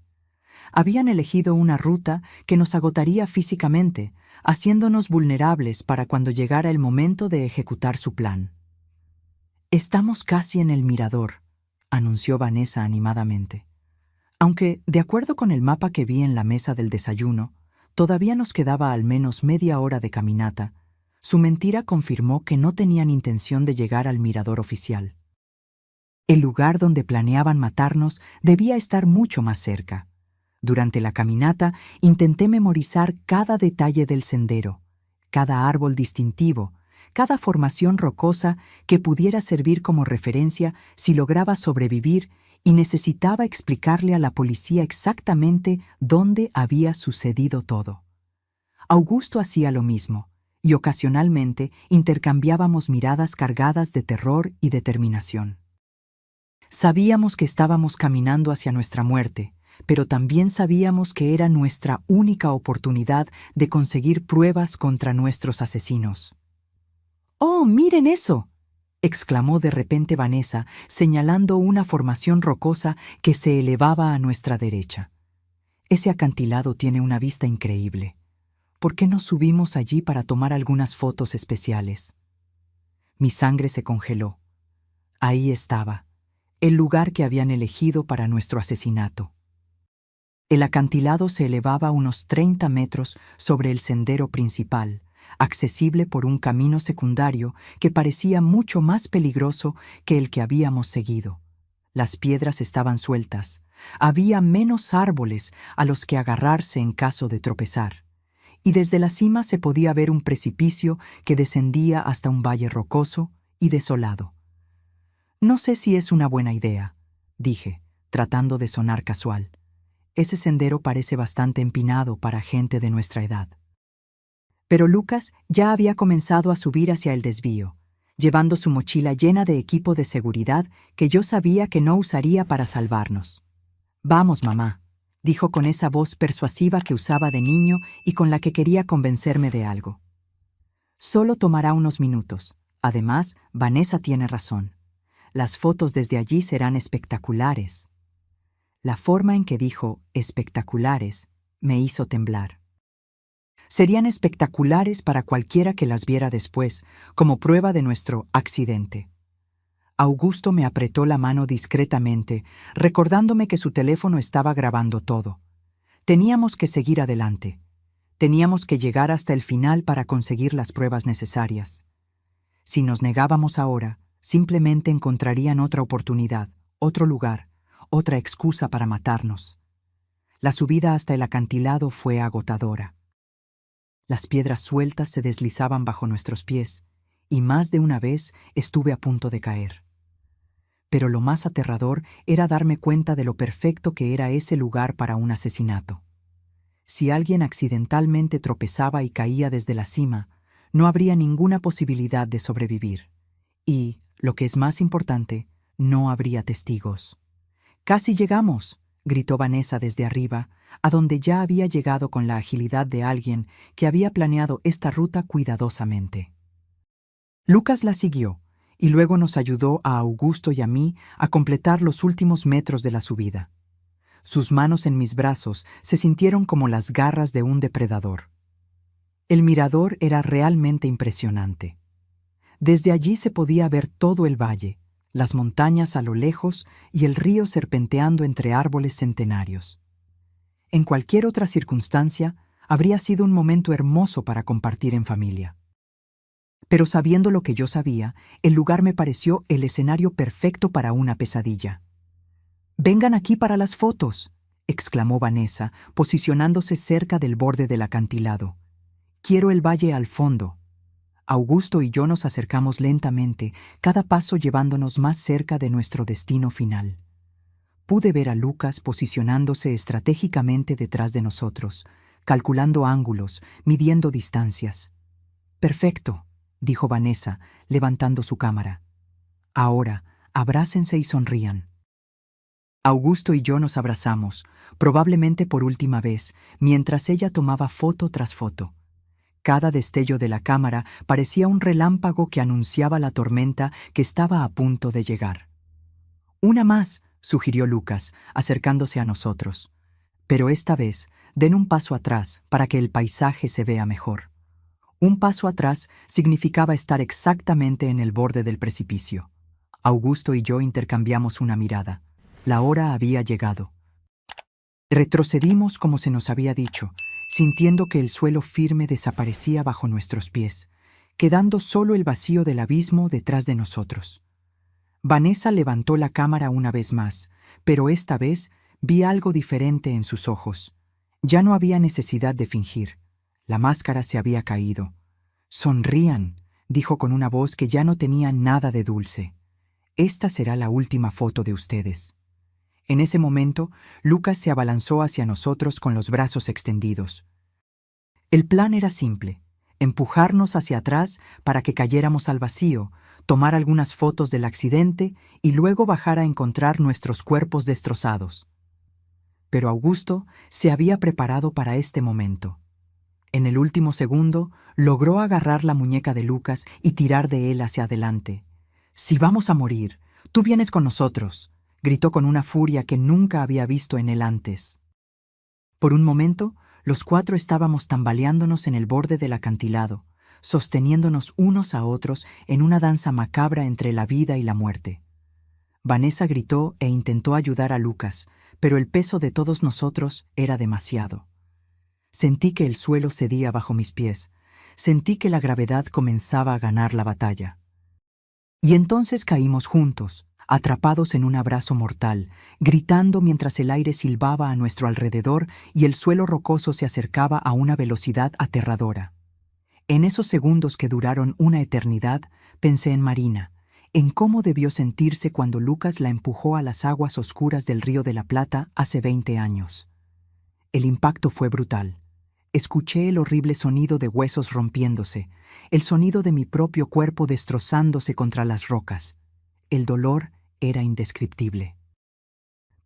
Habían elegido una ruta que nos agotaría físicamente, haciéndonos vulnerables para cuando llegara el momento de ejecutar su plan. «Estamos casi en el mirador», anunció Vanessa animadamente. Aunque, de acuerdo con el mapa que vi en la mesa del desayuno, todavía nos quedaba al menos media hora de caminata, su mentira confirmó que no tenían intención de llegar al mirador oficial. El lugar donde planeaban matarnos debía estar mucho más cerca. Durante la caminata intenté memorizar cada detalle del sendero, cada árbol distintivo, cada formación rocosa que pudiera servir como referencia si lograba sobrevivir y necesitaba explicarle a la policía exactamente dónde había sucedido todo. Augusto hacía lo mismo, y ocasionalmente intercambiábamos miradas cargadas de terror y determinación. Sabíamos que estábamos caminando hacia nuestra muerte, pero también sabíamos que era nuestra única oportunidad de conseguir pruebas contra nuestros asesinos. ¡Oh, miren eso!, exclamó de repente Vanessa, señalando una formación rocosa que se elevaba a nuestra derecha. Ese acantilado tiene una vista increíble. ¿Por qué no subimos allí para tomar algunas fotos especiales? Mi sangre se congeló. Ahí estaba, el lugar que habían elegido para nuestro asesinato. El acantilado se elevaba unos 30 metros sobre el sendero principal, accesible por un camino secundario que parecía mucho más peligroso que el que habíamos seguido. Las piedras estaban sueltas. Había menos árboles a los que agarrarse en caso de tropezar. Y desde la cima se podía ver un precipicio que descendía hasta un valle rocoso y desolado. No sé si es una buena idea, dije, tratando de sonar casual. Ese sendero parece bastante empinado para gente de nuestra edad. Pero Lucas ya había comenzado a subir hacia el desvío, llevando su mochila llena de equipo de seguridad que yo sabía que no usaría para salvarnos. «Vamos, mamá», dijo con esa voz persuasiva que usaba de niño y con la que quería convencerme de algo. Solo tomará unos minutos. Además, Vanessa tiene razón. Las fotos desde allí serán espectaculares. La forma en que dijo espectaculares me hizo temblar. Serían espectaculares para cualquiera que las viera después, como prueba de nuestro accidente. Augusto me apretó la mano discretamente, recordándome que su teléfono estaba grabando todo. Teníamos que seguir adelante. Teníamos que llegar hasta el final para conseguir las pruebas necesarias. Si nos negábamos ahora, simplemente encontrarían otra oportunidad, otro lugar, otra excusa para matarnos. La subida hasta el acantilado fue agotadora. Las piedras sueltas se deslizaban bajo nuestros pies, y más de una vez estuve a punto de caer. Pero lo más aterrador era darme cuenta de lo perfecto que era ese lugar para un asesinato. Si alguien accidentalmente tropezaba y caía desde la cima, no habría ninguna posibilidad de sobrevivir. Y, lo que es más importante, no habría testigos. «¡Casi llegamos!», gritó Vanessa desde arriba, a donde ya había llegado con la agilidad de alguien que había planeado esta ruta cuidadosamente. Lucas la siguió, y luego nos ayudó a Augusto y a mí a completar los últimos metros de la subida. Sus manos en mis brazos se sintieron como las garras de un depredador. El mirador era realmente impresionante. Desde allí se podía ver todo el valle, las montañas a lo lejos y el río serpenteando entre árboles centenarios. En cualquier otra circunstancia, habría sido un momento hermoso para compartir en familia. Pero sabiendo lo que yo sabía, el lugar me pareció el escenario perfecto para una pesadilla. «¡Vengan aquí para las fotos!», exclamó Vanessa, posicionándose cerca del borde del acantilado. «Quiero el valle al fondo». Augusto y yo nos acercamos lentamente, cada paso llevándonos más cerca de nuestro destino final. Pude ver a Lucas posicionándose estratégicamente detrás de nosotros, calculando ángulos, midiendo distancias. «Perfecto», dijo Vanessa, levantando su cámara. «Ahora, abrácense y sonrían». Augusto y yo nos abrazamos, probablemente por última vez, mientras ella tomaba foto tras foto. Cada destello de la cámara parecía un relámpago que anunciaba la tormenta que estaba a punto de llegar. «Una más», sugirió Lucas, acercándose a nosotros. «Pero esta vez, den un paso atrás para que el paisaje se vea mejor». Un paso atrás significaba estar exactamente en el borde del precipicio. Augusto y yo intercambiamos una mirada. La hora había llegado. Retrocedimos como se nos había dicho, sintiendo que el suelo firme desaparecía bajo nuestros pies, quedando solo el vacío del abismo detrás de nosotros. Vanessa levantó la cámara una vez más, pero esta vez vi algo diferente en sus ojos. Ya no había necesidad de fingir. La máscara se había caído. «Sonrían», dijo con una voz que ya no tenía nada de dulce. «Esta será la última foto de ustedes». En ese momento, Lucas se abalanzó hacia nosotros con los brazos extendidos. El plan era simple: empujarnos hacia atrás para que cayéramos al vacío, tomar algunas fotos del accidente y luego bajar a encontrar nuestros cuerpos destrozados. Pero Augusto se había preparado para este momento. En el último segundo, logró agarrar la muñeca de Lucas y tirar de él hacia adelante. «Si vamos a morir, tú vienes con nosotros», gritó con una furia que nunca había visto en él antes. Por un momento, los cuatro estábamos tambaleándonos en el borde del acantilado, sosteniéndonos unos a otros en una danza macabra entre la vida y la muerte. Vanessa gritó e intentó ayudar a Lucas, pero el peso de todos nosotros era demasiado. Sentí que el suelo cedía bajo mis pies. Sentí que la gravedad comenzaba a ganar la batalla. Y entonces caímos juntos, atrapados en un abrazo mortal, gritando mientras el aire silbaba a nuestro alrededor y el suelo rocoso se acercaba a una velocidad aterradora. En esos segundos que duraron una eternidad, pensé en Marina, en cómo debió sentirse cuando Lucas la empujó a las aguas oscuras del Río de la Plata hace 20 años. El impacto fue brutal. Escuché el horrible sonido de huesos rompiéndose, el sonido de mi propio cuerpo destrozándose contra las rocas. El dolor era indescriptible.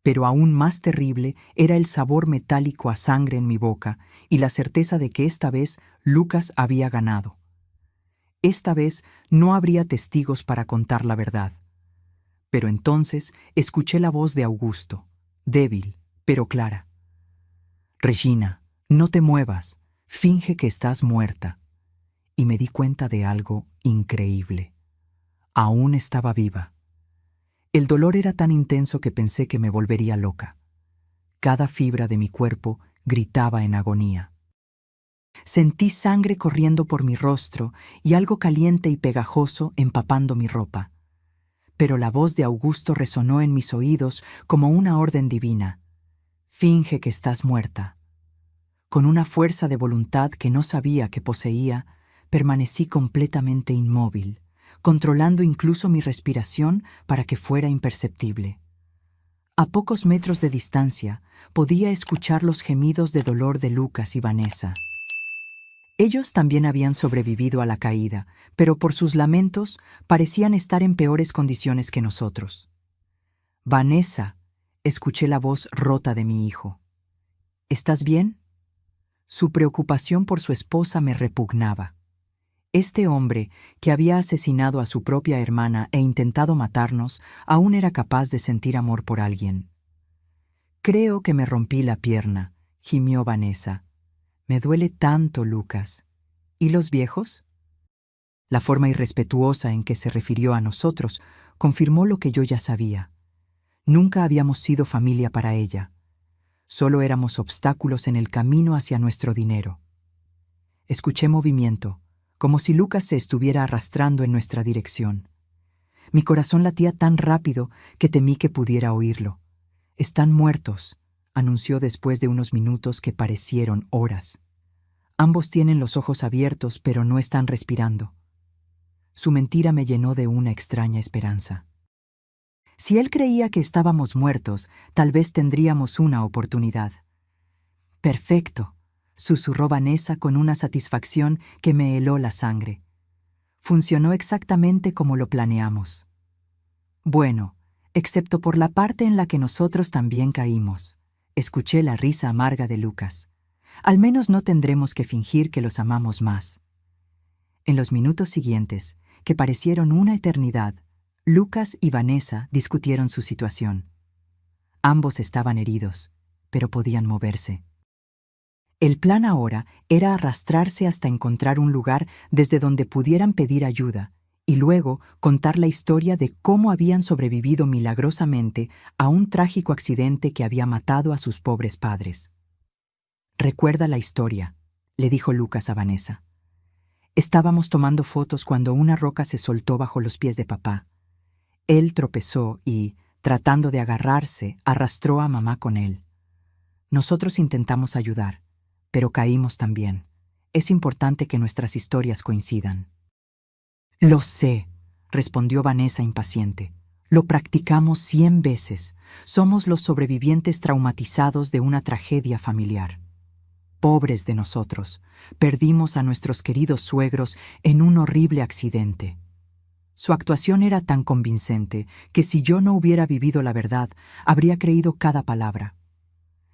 Pero aún más terrible era el sabor metálico a sangre en mi boca y la certeza de que esta vez Lucas había ganado. Esta vez no habría testigos para contar la verdad. Pero entonces escuché la voz de Augusto, débil, pero clara. «Regina, no te muevas, finge que estás muerta». Y me di cuenta de algo increíble. Aún estaba viva. El dolor era tan intenso que pensé que me volvería loca. Cada fibra de mi cuerpo gritaba en agonía. Sentí sangre corriendo por mi rostro y algo caliente y pegajoso empapando mi ropa. Pero la voz de Augusto resonó en mis oídos como una orden divina. «Finge que estás muerta». Con una fuerza de voluntad que no sabía que poseía, permanecí completamente inmóvil, controlando incluso mi respiración para que fuera imperceptible. A pocos metros de distancia, podía escuchar los gemidos de dolor de Lucas y Vanessa. Ellos también habían sobrevivido a la caída, pero por sus lamentos parecían estar en peores condiciones que nosotros. «Vanessa», escuché la voz rota de mi hijo. «¿Estás bien?». Su preocupación por su esposa me repugnaba. Este hombre, que había asesinado a su propia hermana e intentado matarnos, aún era capaz de sentir amor por alguien. «Creo que me rompí la pierna», gimió Vanessa. «Me duele tanto, Lucas». «¿Y los viejos?». La forma irrespetuosa en que se refirió a nosotros confirmó lo que yo ya sabía. Nunca habíamos sido familia para ella. Solo éramos obstáculos en el camino hacia nuestro dinero. Escuché movimiento, como si Lucas se estuviera arrastrando en nuestra dirección. Mi corazón latía tan rápido que temí que pudiera oírlo. «Están muertos», anunció después de unos minutos que parecieron horas. «Ambos tienen los ojos abiertos, pero no están respirando». Su mentira me llenó de una extraña esperanza. Si él creía que estábamos muertos, tal vez tendríamos una oportunidad. «Perfecto», susurró Vanessa con una satisfacción que me heló la sangre. «Funcionó exactamente como lo planeamos». «Bueno, excepto por la parte en la que nosotros también caímos», escuché la risa amarga de Lucas. «Al menos no tendremos que fingir que los amamos más». En los minutos siguientes, que parecieron una eternidad, Lucas y Vanessa discutieron su situación. Ambos estaban heridos, pero podían moverse. El plan ahora era arrastrarse hasta encontrar un lugar desde donde pudieran pedir ayuda y luego contar la historia de cómo habían sobrevivido milagrosamente a un trágico accidente que había matado a sus pobres padres. «Recuerda la historia», le dijo Lucas a Vanessa. «Estábamos tomando fotos cuando una roca se soltó bajo los pies de papá. Él tropezó y, tratando de agarrarse, arrastró a mamá con él. Nosotros intentamos ayudar, pero caímos también. Es importante que nuestras historias coincidan. Lo sé, respondió Vanessa impaciente. Lo practicamos 100 veces. Somos los sobrevivientes traumatizados de una tragedia familiar. Pobres de nosotros, perdimos a nuestros queridos suegros en un horrible accidente. Su actuación era tan convincente que si yo no hubiera vivido la verdad, habría creído cada palabra.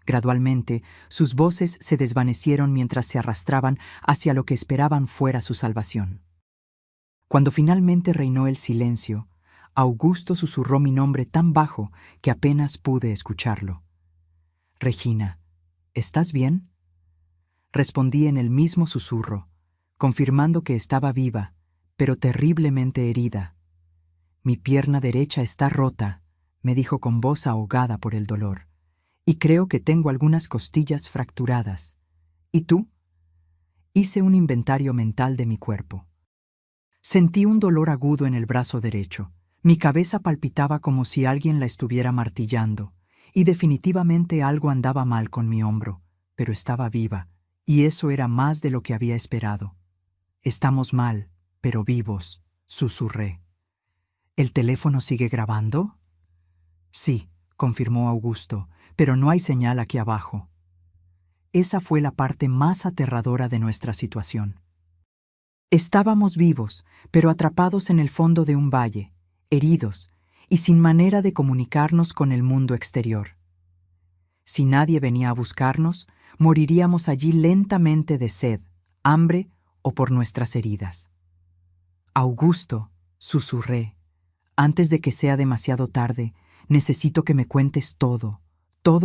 Gradualmente, sus voces se desvanecieron mientras se arrastraban hacia lo que esperaban fuera su salvación. Cuando finalmente reinó el silencio, Augusto susurró mi nombre tan bajo que apenas pude escucharlo. «Regina, ¿estás bien?». Respondí en el mismo susurro, confirmando que estaba viva, pero terriblemente herida. «Mi pierna derecha está rota», me dijo con voz ahogada por el dolor, «y creo que tengo algunas costillas fracturadas. ¿Y tú?». Hice un inventario mental de mi cuerpo. Sentí un dolor agudo en el brazo derecho. Mi cabeza palpitaba como si alguien la estuviera martillando, y definitivamente algo andaba mal con mi hombro, pero estaba viva, y eso era más de lo que había esperado. «Estamos mal, pero vivos», susurré. «¿El teléfono sigue grabando?». «Sí», confirmó Augusto, «pero no hay señal aquí abajo». Esa fue la parte más aterradora de nuestra situación. Estábamos vivos, pero atrapados en el fondo de un valle, heridos y sin manera de comunicarnos con el mundo exterior. Si nadie venía a buscarnos, moriríamos allí lentamente de sed, hambre o por nuestras heridas. «Augusto», susurré, «antes de que sea demasiado tarde, necesito que me cuentes todo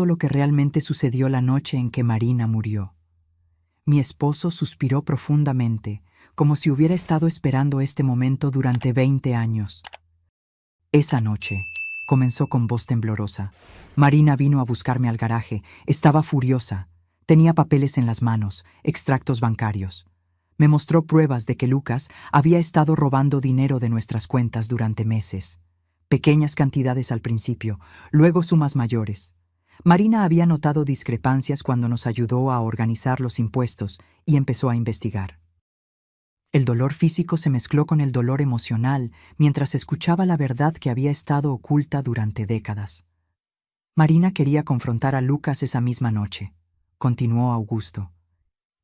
lo que realmente sucedió la noche en que Marina murió». Mi esposo suspiró profundamente, como si hubiera estado esperando este momento durante 20 años. «Esa noche», comenzó con voz temblorosa, «Marina vino a buscarme al garaje. Estaba furiosa. Tenía papeles en las manos, extractos bancarios. Me mostró pruebas de que Lucas había estado robando dinero de nuestras cuentas durante meses. Pequeñas cantidades al principio, luego sumas mayores. Marina había notado discrepancias cuando nos ayudó a organizar los impuestos y empezó a investigar. El dolor físico se mezcló con el dolor emocional mientras escuchaba la verdad que había estado oculta durante décadas. Marina quería confrontar a Lucas esa misma noche, continuó Augusto.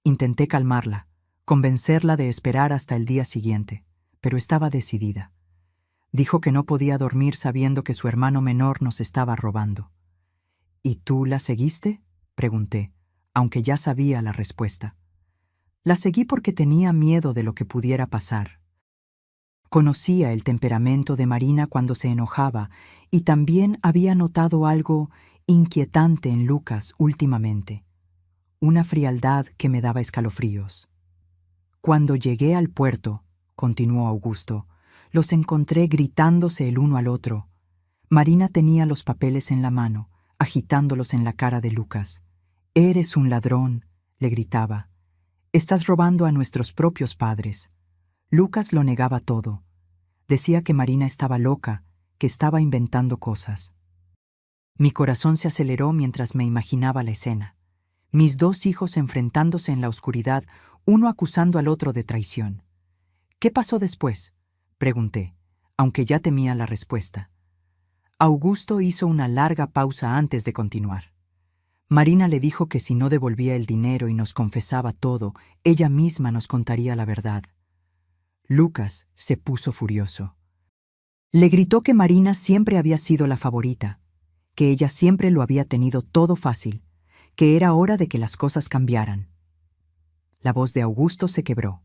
Intenté calmarla, convencerla de esperar hasta el día siguiente, pero estaba decidida. Dijo que no podía dormir sabiendo que su hermano menor nos estaba robando. «¿Y tú la seguiste?», pregunté, aunque ya sabía la respuesta. La seguí porque tenía miedo de lo que pudiera pasar. Conocía el temperamento de Marina cuando se enojaba y también había notado algo inquietante en Lucas últimamente, una frialdad que me daba escalofríos. «Cuando llegué al puerto», continuó Augusto, «los encontré gritándose el uno al otro. Marina tenía los papeles en la mano, agitándolos en la cara de Lucas. «Eres un ladrón», le gritaba. «Estás robando a nuestros propios padres». Lucas lo negaba todo. Decía que Marina estaba loca, que estaba inventando cosas. Mi corazón se aceleró mientras me imaginaba la escena. Mis 2 hijos enfrentándose en la oscuridad, uno acusando al otro de traición. «¿Qué pasó después?», pregunté, aunque ya temía la respuesta. Augusto hizo una larga pausa antes de continuar. Marina le dijo que si no devolvía el dinero y nos confesaba todo, ella misma nos contaría la verdad. Lucas se puso furioso. Le gritó que Marina siempre había sido la favorita, que ella siempre lo había tenido todo fácil, que era hora de que las cosas cambiaran. La voz de Augusto se quebró.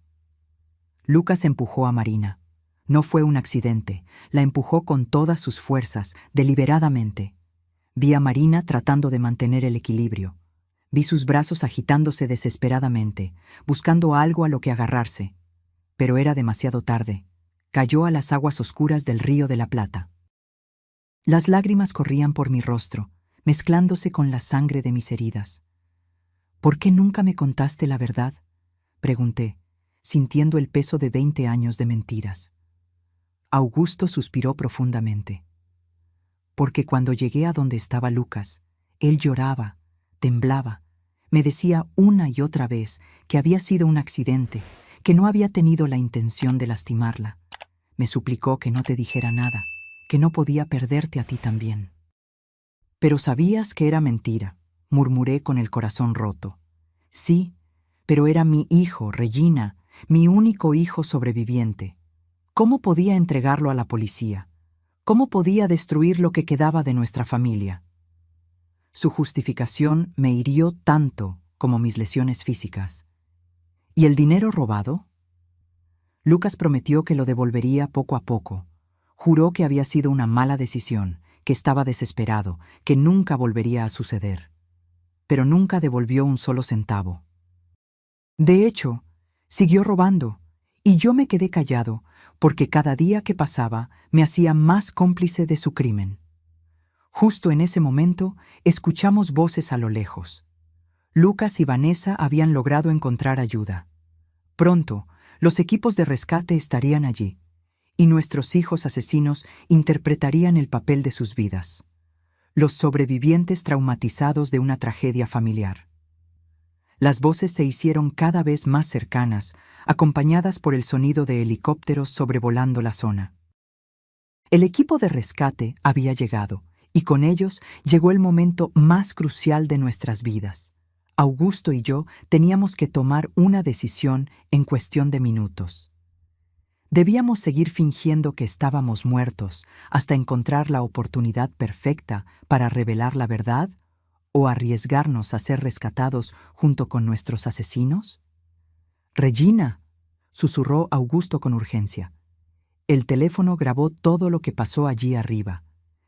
Lucas empujó a Marina. No fue un accidente, la empujó con todas sus fuerzas, deliberadamente. Vi a Marina tratando de mantener el equilibrio. Vi sus brazos agitándose desesperadamente, buscando algo a lo que agarrarse. Pero era demasiado tarde. Cayó a las aguas oscuras del Río de la Plata. Las lágrimas corrían por mi rostro, mezclándose con la sangre de mis heridas. «¿Por qué nunca me contaste la verdad?», pregunté, sintiendo el peso de 20 años de mentiras. Augusto suspiró profundamente. Porque cuando llegué a donde estaba Lucas, él lloraba, temblaba, me decía una y otra vez que había sido un accidente, que no había tenido la intención de lastimarla. Me suplicó que no te dijera nada, que no podía perderte a ti también. Pero sabías que era mentira, murmuré con el corazón roto. Sí, pero era mi hijo, Regina, mi único hijo sobreviviente. ¿Cómo podía entregarlo a la policía? ¿Cómo podía destruir lo que quedaba de nuestra familia? Su justificación me hirió tanto como mis lesiones físicas. ¿Y el dinero robado? Lucas prometió que lo devolvería poco a poco. Juró que había sido una mala decisión, que estaba desesperado, que nunca volvería a suceder. Pero nunca devolvió un solo centavo. De hecho, siguió robando, y yo me quedé callado, porque cada día que pasaba me hacía más cómplice de su crimen. Justo en ese momento, escuchamos voces a lo lejos. Lucas y Vanessa habían logrado encontrar ayuda. Pronto, los equipos de rescate estarían allí, y nuestros hijos asesinos interpretarían el papel de sus vidas. Los sobrevivientes traumatizados de una tragedia familiar. Las voces se hicieron cada vez más cercanas, acompañadas por el sonido de helicópteros sobrevolando la zona. El equipo de rescate había llegado, y con ellos llegó el momento más crucial de nuestras vidas. Augusto y yo teníamos que tomar una decisión en cuestión de minutos. Debíamos seguir fingiendo que estábamos muertos hasta encontrar la oportunidad perfecta para revelar la verdad, o arriesgarnos a ser rescatados junto con nuestros asesinos. «Regina», susurró Augusto con urgencia. El teléfono grabó todo lo que pasó allí arriba.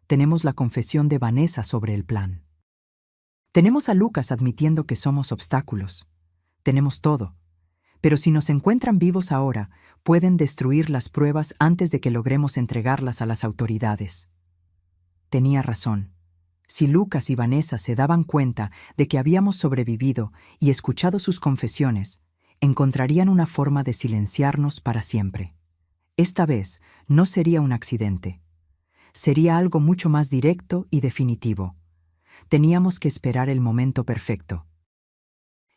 Tenemos la confesión de Vanessa sobre el plan. Tenemos a Lucas admitiendo que somos obstáculos. Tenemos todo. Pero si nos encuentran vivos ahora, pueden destruir las pruebas antes de que logremos entregarlas a las autoridades. Tenía razón. Si Lucas y Vanessa se daban cuenta de que habíamos sobrevivido y escuchado sus confesiones, encontrarían una forma de silenciarnos para siempre. Esta vez no sería un accidente. Sería algo mucho más directo y definitivo. Teníamos que esperar el momento perfecto.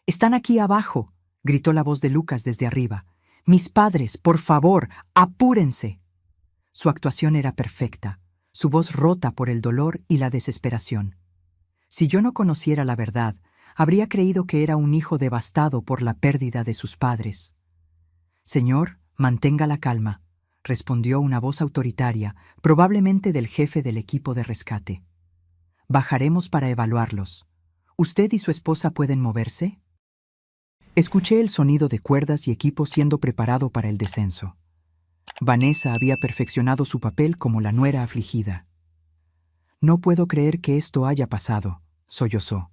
«Están aquí abajo», gritó la voz de Lucas desde arriba. «Mis padres, por favor, apúrense». Su actuación era perfecta, su voz rota por el dolor y la desesperación. Si yo no conociera la verdad, habría creído que era un hijo devastado por la pérdida de sus padres. «Señor, mantenga la calma», respondió una voz autoritaria, probablemente del jefe del equipo de rescate. «Bajaremos para evaluarlos. ¿Usted y su esposa pueden moverse?» Escuché el sonido de cuerdas y equipo siendo preparado para el descenso. Vanessa había perfeccionado su papel como la nuera afligida. «No puedo creer que esto haya pasado», sollozó.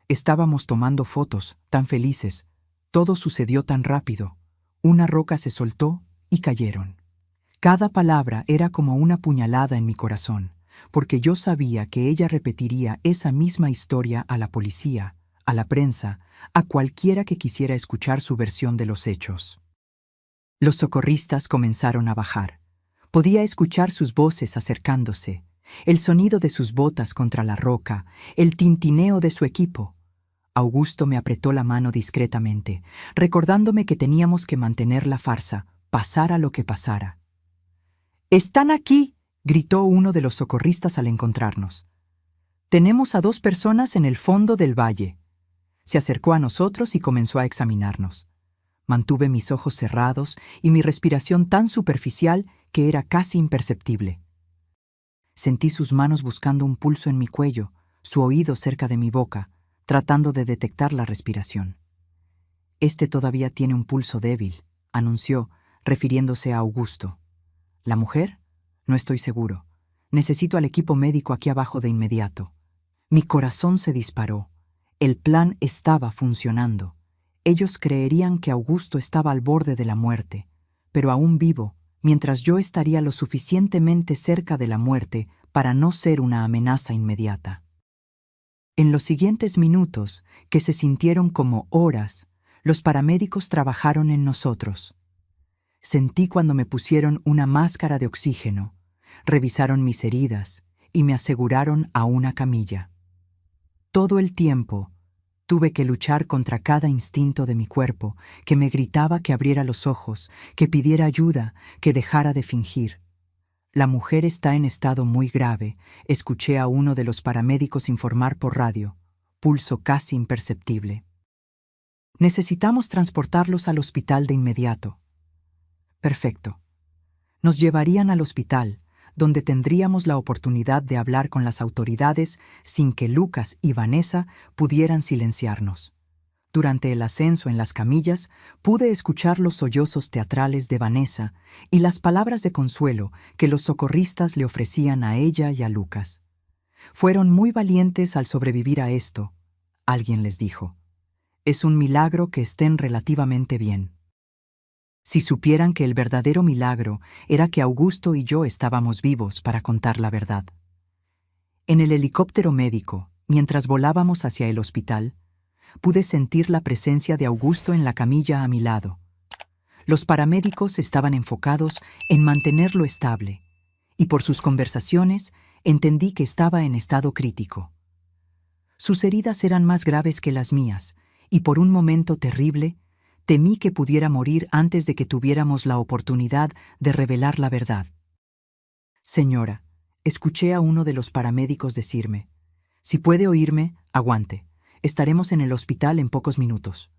«Estábamos tomando fotos, tan felices. Todo sucedió tan rápido. Una roca se soltó y cayeron». Cada palabra era como una puñalada en mi corazón, porque yo sabía que ella repetiría esa misma historia a la policía, a la prensa, a cualquiera que quisiera escuchar su versión de los hechos. Los socorristas comenzaron a bajar. Podía escuchar sus voces acercándose, el sonido de sus botas contra la roca, el tintineo de su equipo. Augusto me apretó la mano discretamente, recordándome que teníamos que mantener la farsa, pasara lo que pasara. «¡Están aquí!», gritó uno de los socorristas al encontrarnos. «Tenemos a 2 personas en el fondo del valle». Se acercó a nosotros y comenzó a examinarnos. Mantuve mis ojos cerrados y mi respiración tan superficial que era casi imperceptible. Sentí sus manos buscando un pulso en mi cuello, su oído cerca de mi boca, tratando de detectar la respiración. «Este todavía tiene un pulso débil», anunció, refiriéndose a Augusto. «¿La mujer? No estoy seguro. Necesito al equipo médico aquí abajo de inmediato». Mi corazón se disparó. El plan estaba funcionando. Ellos creerían que Augusto estaba al borde de la muerte, pero aún vivo, mientras yo estaría lo suficientemente cerca de la muerte para no ser una amenaza inmediata. En los siguientes minutos, que se sintieron como horas, los paramédicos trabajaron en nosotros. Sentí cuando me pusieron una máscara de oxígeno, revisaron mis heridas y me aseguraron a una camilla. Todo el tiempo tuve que luchar contra cada instinto de mi cuerpo que me gritaba que abriera los ojos, que pidiera ayuda, que dejara de fingir. La mujer está en estado muy grave, escuché a uno de los paramédicos informar por radio, pulso casi imperceptible. Necesitamos transportarlos al hospital de inmediato. Perfecto. Nos llevarían al hospital, donde tendríamos la oportunidad de hablar con las autoridades sin que Lucas y Vanessa pudieran silenciarnos. Durante el ascenso en las camillas, pude escuchar los sollozos teatrales de Vanessa y las palabras de consuelo que los socorristas le ofrecían a ella y a Lucas. Fueron muy valientes al sobrevivir a esto, alguien les dijo. Es un milagro que estén relativamente bien. Si supieran que el verdadero milagro era que Augusto y yo estábamos vivos para contar la verdad. En el helicóptero médico, mientras volábamos hacia el hospital, pude sentir la presencia de Augusto en la camilla a mi lado. Los paramédicos estaban enfocados en mantenerlo estable, y por sus conversaciones entendí que estaba en estado crítico. Sus heridas eran más graves que las mías, y por un momento terrible, temí que pudiera morir antes de que tuviéramos la oportunidad de revelar la verdad. Señora, escuché a uno de los paramédicos decirme, si puede oírme, aguante, estaremos en el hospital en pocos minutos.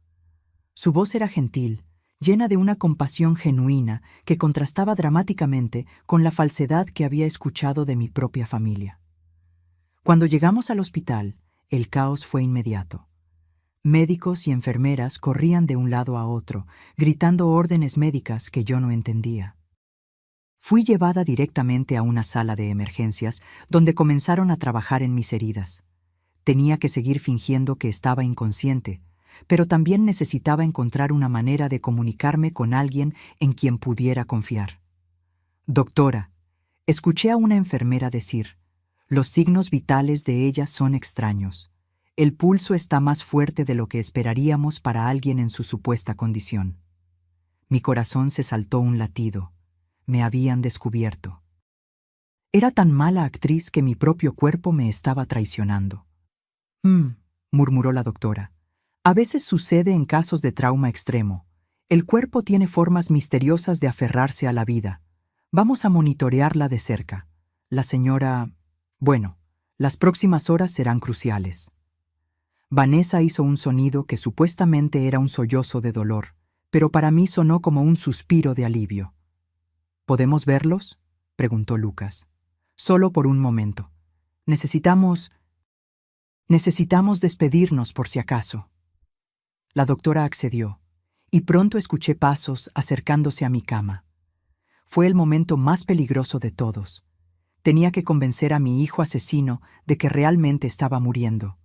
Su voz era gentil, llena de una compasión genuina que contrastaba dramáticamente con la falsedad que había escuchado de mi propia familia. Cuando llegamos al hospital, el caos fue inmediato. Médicos y enfermeras corrían de un lado a otro, gritando órdenes médicas que yo no entendía. Fui llevada directamente a una sala de emergencias donde comenzaron a trabajar en mis heridas. Tenía que seguir fingiendo que estaba inconsciente, pero también necesitaba encontrar una manera de comunicarme con alguien en quien pudiera confiar. Doctora, escuché a una enfermera decir, los signos vitales de ella son extraños. El pulso está más fuerte de lo que esperaríamos para alguien en su supuesta condición. Mi corazón se saltó un latido. Me habían descubierto. Era tan mala actriz que mi propio cuerpo me estaba traicionando. Murmuró la doctora. A veces sucede en casos de trauma extremo. El cuerpo tiene formas misteriosas de aferrarse a la vida. Vamos a monitorearla de cerca. La señora... Bueno, las próximas horas serán cruciales. Vanessa hizo un sonido que supuestamente era un sollozo de dolor, pero para mí sonó como un suspiro de alivio. ¿Podemos verlos?, preguntó Lucas. Solo por un momento. Necesitamos despedirnos por si acaso. La doctora accedió, y pronto escuché pasos acercándose a mi cama. Fue el momento más peligroso de todos. Tenía que convencer a mi hijo asesino de que realmente estaba muriendo.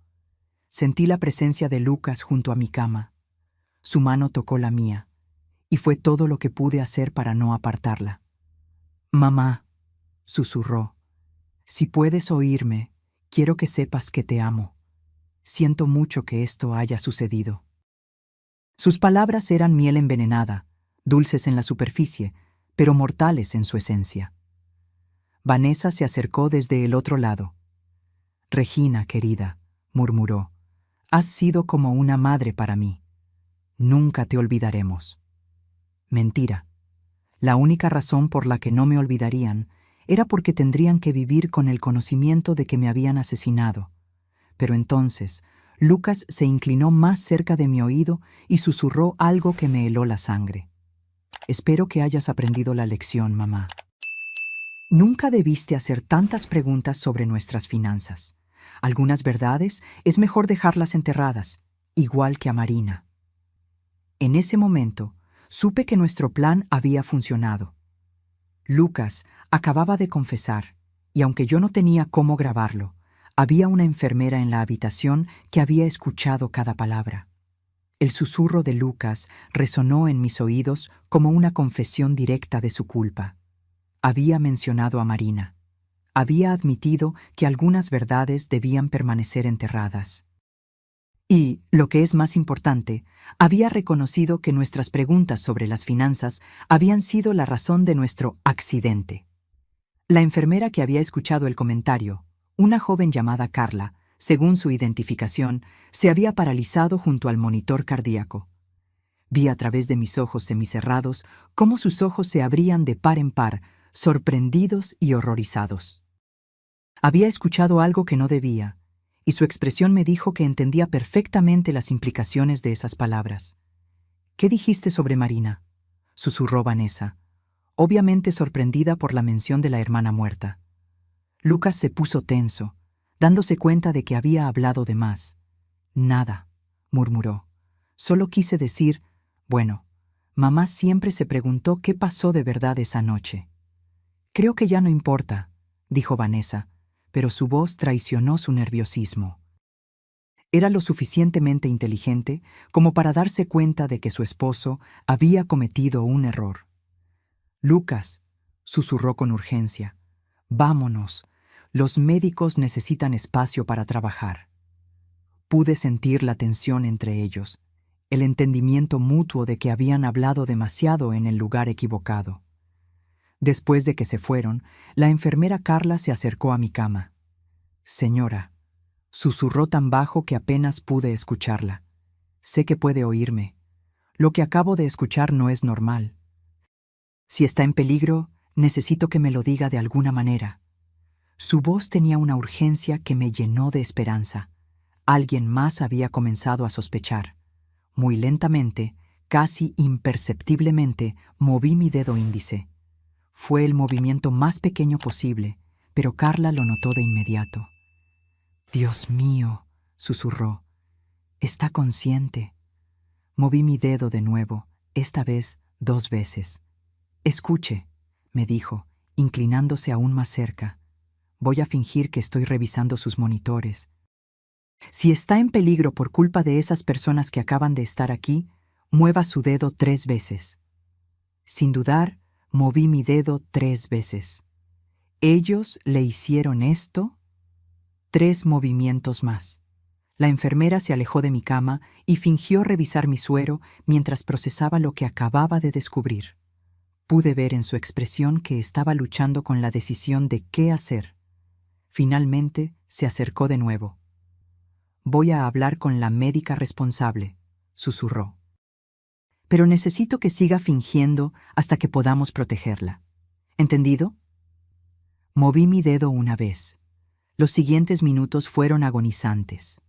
Sentí la presencia de Lucas junto a mi cama. Su mano tocó la mía, y fue todo lo que pude hacer para no apartarla. «Mamá», susurró, «si puedes oírme, quiero que sepas que te amo. Siento mucho que esto haya sucedido». Sus palabras eran miel envenenada, dulces en la superficie, pero mortales en su esencia. Vanessa se acercó desde el otro lado. «Regina, querida», murmuró, «has sido como una madre para mí. Nunca te olvidaremos». Mentira. La única razón por la que no me olvidarían era porque tendrían que vivir con el conocimiento de que me habían asesinado. Pero entonces, Lucas se inclinó más cerca de mi oído y susurró algo que me heló la sangre. «Espero que hayas aprendido la lección, mamá. Nunca debiste hacer tantas preguntas sobre nuestras finanzas. Algunas verdades es mejor dejarlas enterradas, igual que a Marina». En ese momento, supe que nuestro plan había funcionado. Lucas acababa de confesar, y aunque yo no tenía cómo grabarlo, había una enfermera en la habitación que había escuchado cada palabra. El susurro de Lucas resonó en mis oídos como una confesión directa de su culpa. Había mencionado a Marina. Había admitido que algunas verdades debían permanecer enterradas. Y, lo que es más importante, había reconocido que nuestras preguntas sobre las finanzas habían sido la razón de nuestro accidente. La enfermera que había escuchado el comentario, una joven llamada Carla, según su identificación, se había paralizado junto al monitor cardíaco. Vi a través de mis ojos semicerrados cómo sus ojos se abrían de par en par, sorprendidos y horrorizados. Había escuchado algo que no debía, y su expresión me dijo que entendía perfectamente las implicaciones de esas palabras. «¿Qué dijiste sobre Marina?», susurró Vanessa, obviamente sorprendida por la mención de la hermana muerta. Lucas se puso tenso, dándose cuenta de que había hablado de más. «Nada», murmuró. «Solo quise decir, bueno, mamá siempre se preguntó qué pasó de verdad esa noche». «Creo que ya no importa», dijo Vanessa, pero su voz traicionó su nerviosismo. Era lo suficientemente inteligente como para darse cuenta de que su esposo había cometido un error. «Lucas», susurró con urgencia, «vámonos. Los médicos necesitan espacio para trabajar». Pude sentir la tensión entre ellos, el entendimiento mutuo de que habían hablado demasiado en el lugar equivocado. Después de que se fueron, la enfermera Carla se acercó a mi cama. «Señora», susurró tan bajo que apenas pude escucharla. «Sé que puede oírme. Lo que acabo de escuchar no es normal. Si está en peligro, necesito que me lo diga de alguna manera». Su voz tenía una urgencia que me llenó de esperanza. Alguien más había comenzado a sospechar. Muy lentamente, casi imperceptiblemente, moví mi dedo índice. Fue el movimiento más pequeño posible, pero Carla lo notó de inmediato. «Dios mío», susurró, «está consciente». Moví mi dedo de nuevo, esta vez 2 veces. «Escuche», me dijo, inclinándose aún más cerca. «Voy a fingir que estoy revisando sus monitores. Si está en peligro por culpa de esas personas que acaban de estar aquí, mueva su dedo 3 veces». Sin dudar, moví mi dedo 3 veces. «¿Ellos le hicieron esto?». 3 movimientos más. La enfermera se alejó de mi cama y fingió revisar mi suero mientras procesaba lo que acababa de descubrir. Pude ver en su expresión que estaba luchando con la decisión de qué hacer. Finalmente se acercó de nuevo. «Voy a hablar con la médica responsable», susurró. «Pero necesito que siga fingiendo hasta que podamos protegerla. ¿Entendido?». Moví mi dedo una vez. Los siguientes minutos fueron agonizantes.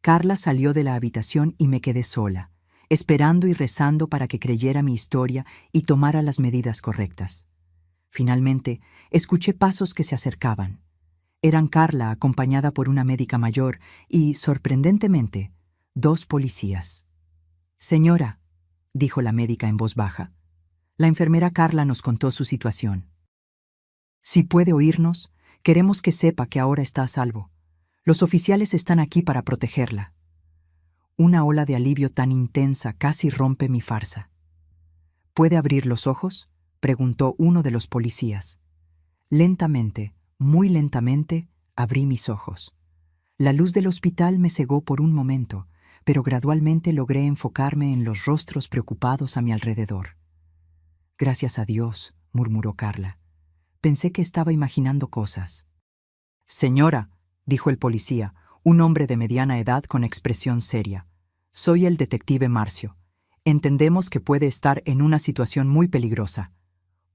Carla salió de la habitación y me quedé sola, esperando y rezando para que creyera mi historia y tomara las medidas correctas. Finalmente, escuché pasos que se acercaban. Eran Carla acompañada por una médica mayor y, sorprendentemente, 2 policías. «Señora», dijo la médica en voz baja. La enfermera Carla nos contó su situación. «Si puede oírnos, queremos que sepa que ahora está a salvo. Los oficiales están aquí para protegerla». Una ola de alivio tan intensa casi rompe mi farsa. «¿Puede abrir los ojos?», preguntó uno de los policías. Lentamente, muy lentamente, abrí mis ojos. La luz del hospital me cegó por un momento, pero gradualmente logré enfocarme en los rostros preocupados a mi alrededor. «Gracias a Dios», murmuró Carla. «Pensé que estaba imaginando cosas». «Señora», dijo el policía, un hombre de mediana edad con expresión seria, «soy el detective Marcio. Entendemos que puede estar en una situación muy peligrosa.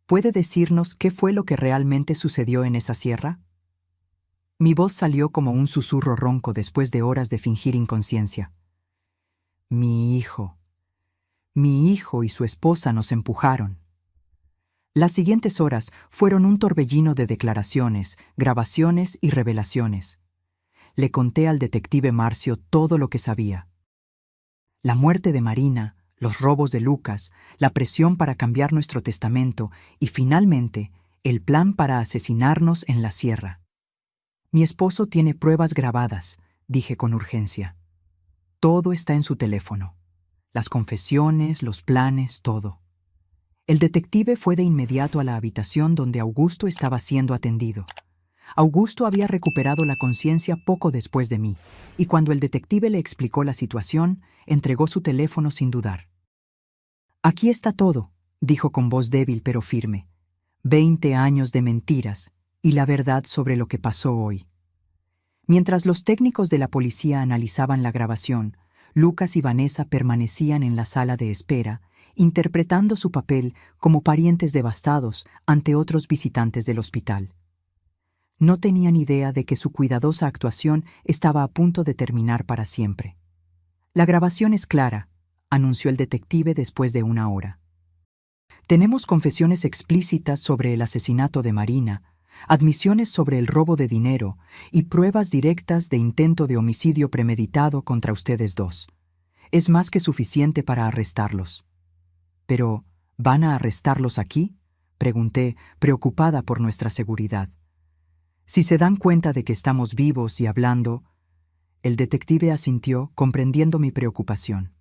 ¿Puede decirnos qué fue lo que realmente sucedió en esa sierra?». Mi voz salió como un susurro ronco después de horas de fingir inconsciencia. Mi hijo y su esposa nos empujaron». Las siguientes horas fueron un torbellino de declaraciones, grabaciones y revelaciones. Le conté al detective Marcio todo lo que sabía. La muerte de Marina, los robos de Lucas, la presión para cambiar nuestro testamento y, finalmente, el plan para asesinarnos en la sierra. «Mi esposo tiene pruebas grabadas», dije con urgencia. «Todo está en su teléfono. Las confesiones, los planes, todo». El detective fue de inmediato a la habitación donde Augusto estaba siendo atendido. Augusto había recuperado la conciencia poco después de mí, y cuando el detective le explicó la situación, entregó su teléfono sin dudar. «Aquí está todo», dijo con voz débil pero firme. 20 años de mentiras y la verdad sobre lo que pasó hoy. Mientras los técnicos de la policía analizaban la grabación, Lucas y Vanessa permanecían en la sala de espera, interpretando su papel como parientes devastados ante otros visitantes del hospital. No tenían idea de que su cuidadosa actuación estaba a punto de terminar para siempre. «La grabación es clara», anunció el detective después de una hora. «Tenemos confesiones explícitas sobre el asesinato de Marina, admisiones sobre el robo de dinero y pruebas directas de intento de homicidio premeditado contra ustedes dos. Es más que suficiente para arrestarlos». «¿Pero van a arrestarlos aquí?», pregunté, preocupada por nuestra seguridad. «Si se dan cuenta de que estamos vivos y hablando…». El detective asintió, comprendiendo mi preocupación.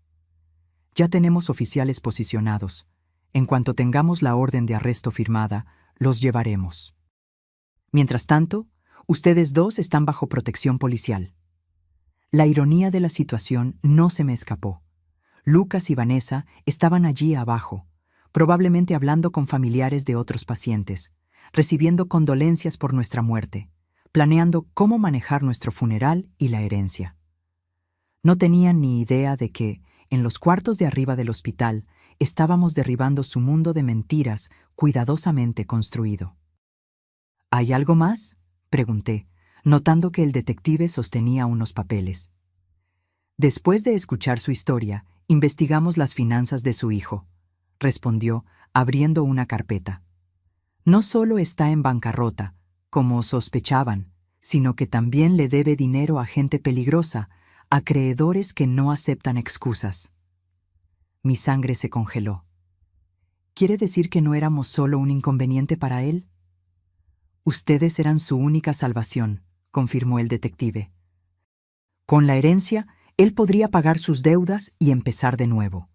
«Ya tenemos oficiales posicionados. En cuanto tengamos la orden de arresto firmada, los llevaremos. Mientras tanto, ustedes dos están bajo protección policial». La ironía de la situación no se me escapó. Lucas y Vanessa estaban allí abajo, probablemente hablando con familiares de otros pacientes, recibiendo condolencias por nuestra muerte, planeando cómo manejar nuestro funeral y la herencia. No tenían ni idea de que, en los cuartos de arriba del hospital, estábamos derribando su mundo de mentiras cuidadosamente construido. «¿Hay algo más?», pregunté, notando que el detective sostenía unos papeles. «Después de escuchar su historia, investigamos las finanzas de su hijo», respondió, abriendo una carpeta. «No solo está en bancarrota, como sospechaban, sino que también le debe dinero a gente peligrosa, a acreedores que no aceptan excusas». Mi sangre se congeló. ¿Quiere decir que no éramos solo un inconveniente para él? «Ustedes eran su única salvación», confirmó el detective. «Con la herencia, él podría pagar sus deudas y empezar de nuevo.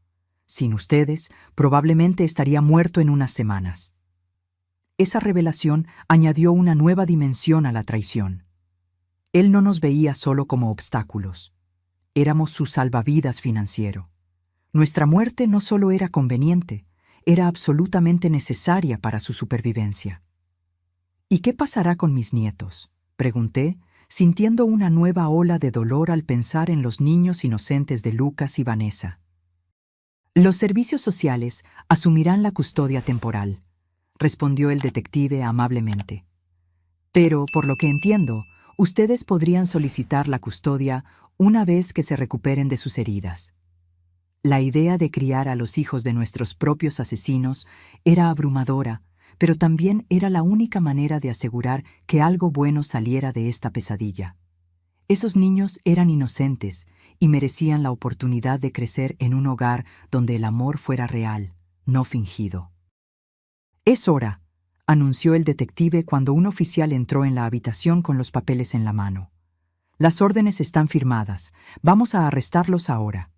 Sin ustedes, probablemente estaría muerto en unas semanas». Esa revelación añadió una nueva dimensión a la traición. Él no nos veía solo como obstáculos. Éramos su salvavidas financiero. Nuestra muerte no solo era conveniente, era absolutamente necesaria para su supervivencia. «¿Y qué pasará con mis nietos?», pregunté, sintiendo una nueva ola de dolor al pensar en los niños inocentes de Lucas y Vanessa. «Los servicios sociales asumirán la custodia temporal», respondió el detective amablemente. «Pero, por lo que entiendo, ustedes podrían solicitar la custodia una vez que se recuperen de sus heridas». La idea de criar a los hijos de nuestros propios asesinos era abrumadora, pero también era la única manera de asegurar que algo bueno saliera de esta pesadilla. Esos niños eran inocentes y merecían la oportunidad de crecer en un hogar donde el amor fuera real, no fingido. «Es hora», anunció el detective cuando un oficial entró en la habitación con los papeles en la mano. «Las órdenes están firmadas. Vamos a arrestarlos ahora».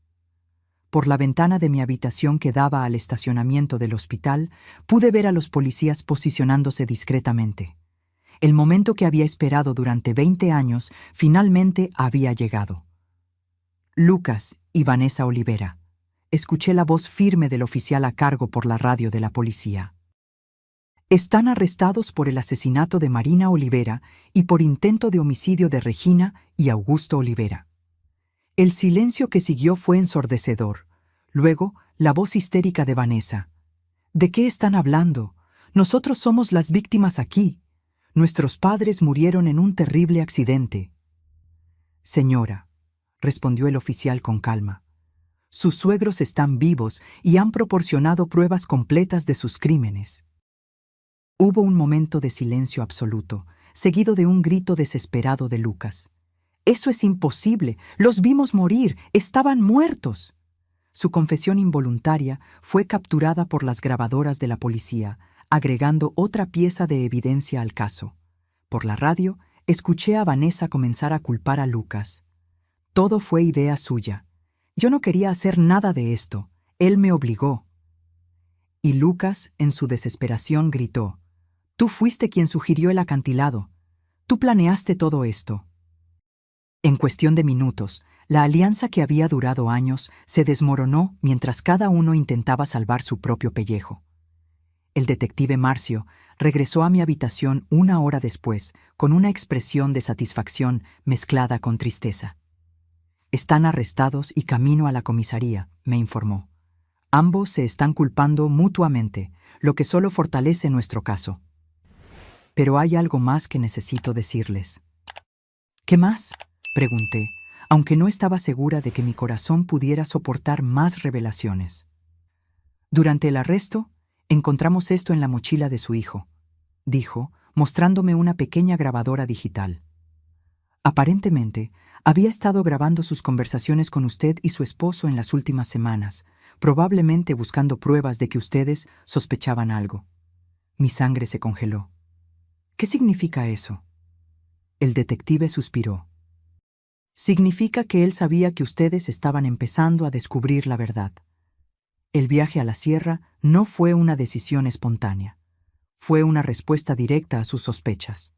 Por la ventana de mi habitación que daba al estacionamiento del hospital, pude ver a los policías posicionándose discretamente. El momento que había esperado durante 20 años finalmente había llegado. «Lucas y Vanessa Olivera», escuché la voz firme del oficial a cargo por la radio de la policía. «Están arrestados por el asesinato de Marina Olivera y por intento de homicidio de Regina y Augusto Olivera». El silencio que siguió fue ensordecedor. Luego, la voz histérica de Vanessa. «¿De qué están hablando? Nosotros somos las víctimas aquí. Nuestros padres murieron en un terrible accidente». «Señora», respondió el oficial con calma, «sus suegros están vivos y han proporcionado pruebas completas de sus crímenes». Hubo un momento de silencio absoluto, seguido de un grito desesperado de Lucas. «¡Eso es imposible! ¡Los vimos morir! ¡Estaban muertos!». Su confesión involuntaria fue capturada por las grabadoras de la policía, agregando otra pieza de evidencia al caso. Por la radio, escuché a Vanessa comenzar a culpar a Lucas. «Todo fue idea suya. Yo no quería hacer nada de esto. Él me obligó». Y Lucas, en su desesperación, gritó: «Tú fuiste quien sugirió el acantilado. Tú planeaste todo esto. En cuestión de minutos, la alianza que había durado años se desmoronó mientras cada uno intentaba salvar su propio pellejo. El detective Marcio regresó a mi habitación 1 hora después con una expresión de satisfacción mezclada con tristeza. Están arrestados y camino a la comisaría, me informó. Ambos se están culpando mutuamente, lo que solo fortalece nuestro caso. Pero hay algo más que necesito decirles. ¿Qué más?, pregunté, aunque no estaba segura de que mi corazón pudiera soportar más revelaciones. Durante el arresto, encontramos esto en la mochila de su hijo, dijo, mostrándome una pequeña grabadora digital. Aparentemente, había estado grabando sus conversaciones con usted y su esposo en las últimas semanas, probablemente buscando pruebas de que ustedes sospechaban algo. Mi sangre se congeló. ¿Qué significa eso? El detective suspiró. Significa que él sabía que ustedes estaban empezando a descubrir la verdad. El viaje a la sierra no fue una decisión espontánea. Fue una respuesta directa a sus sospechas.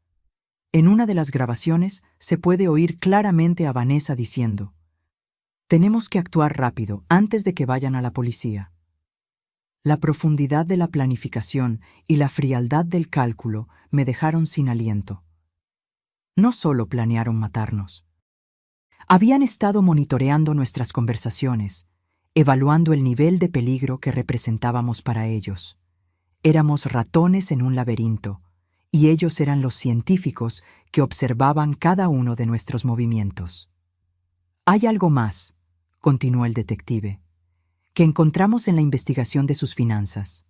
En una de las grabaciones se puede oír claramente a Vanessa diciendo: «Tenemos que actuar rápido antes de que vayan a la policía». La profundidad de la planificación y la frialdad del cálculo me dejaron sin aliento. No solo planearon matarnos. Habían estado monitoreando nuestras conversaciones, evaluando el nivel de peligro que representábamos para ellos. Éramos ratones en un laberinto, y ellos eran los científicos que observaban cada uno de nuestros movimientos. «Hay algo más», continuó el detective, «que encontramos en la investigación de sus finanzas.